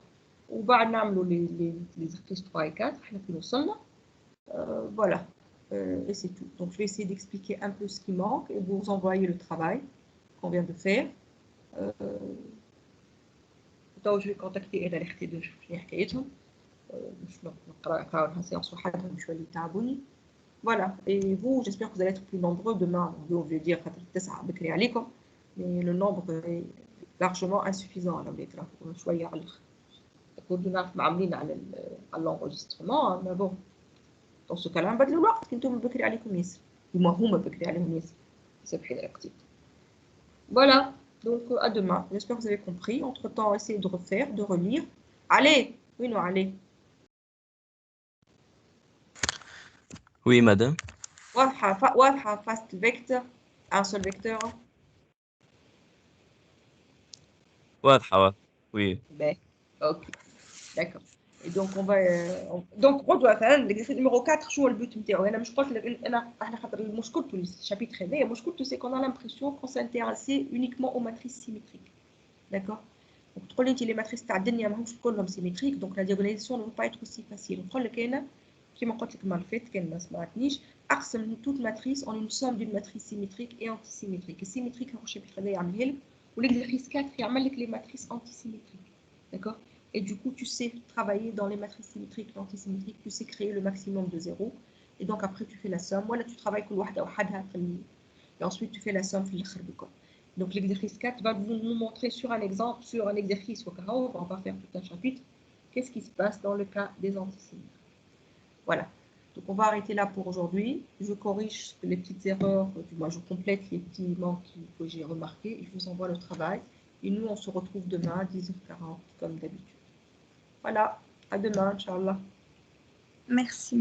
وبعد نعملوا les exercices 3 et 4. احنا في وصلنا. Voilà. Et c'est tout. Donc, je vais essayer d'expliquer un peu ce qui manque et vous envoyer le travail qu'on vient de faire. Je vais contacter Eda Lechti de شنو حكايتهم باش نقراو لها séance وحدهم شويه اللي تعبوني. Voilà. Et vous, j'espère que vous allez être plus nombreux demain. On veut dire خاطر 9 بكري عليكم. Mais le nombre est largement insuffisant على وليت راه شويه على الاخر. كنا نعرف معاملين على l'enregistrement, mais bon. Dans ce cas-là, نبدلوا الوقت كنتم بكري عليكم ياسر. هما بكري عليهم ياسر. سامحيني يا اختي. Voilà. Donc, à demain. J'espère que vous avez compris. Entre-temps, essayez de refaire, de relire. Allez! Oui, non, allez. Oui, madame. واضحة fast vector. Un seul vecteur. واضحة. Oui. Ben, ok. D'accord. Et donc, on va... Donc, l'exercice numéro 4, شو البوت نتاعو؟ أنا مش قلت لك أنا إحنا خاطر مشكلته الشابيتر هذايا مشكلته c'est qu'on a l'impression qu'on s'intéresse uniquement aux matrices symétriques. D'accord. Donc تقول لي انت لي ماتريس تاع الدنيا ماهمش كلهم سيمتريك دونك لا دياغوناليزاسيون نو با ايتر اوسي فاسيل. نقول لك انا كيما قلت لك المره اللي فاتت كان ما سمعتنيش اقسم توت ماتريس اون اون سوم دون ماتريس سيمتريك اي انتي سيمتريك. السيمتريك هو الشابيتر هذا يعملها لك والاكزرسيس 4 يعمل لك لي ماتريس انتي سيمتريك. D'accord. Et du coup, tu sais travailler dans les matrices symétriques et antisymétriques, tu sais créer le maximum de 0. Et donc après, tu fais la somme. Voilà, tu travailles كل واحدة وحدها et ensuite tu fais la somme في الآخر بكل. Donc l'exercice 4 va vous montrer sur un exemple, sur un exercice au cas où, on va faire tout un chapitre, qu'est-ce qui se passe dans le cas des antisymétriques. Voilà, donc on va arrêter là pour aujourd'hui. Je corrige les petites erreurs, je complète les petits manques que j'ai remarqués et je vous envoie le travail. Et nous, on se retrouve demain à 10h40 comme d'habitude. Voilà, à demain, Inch'Allah. Merci.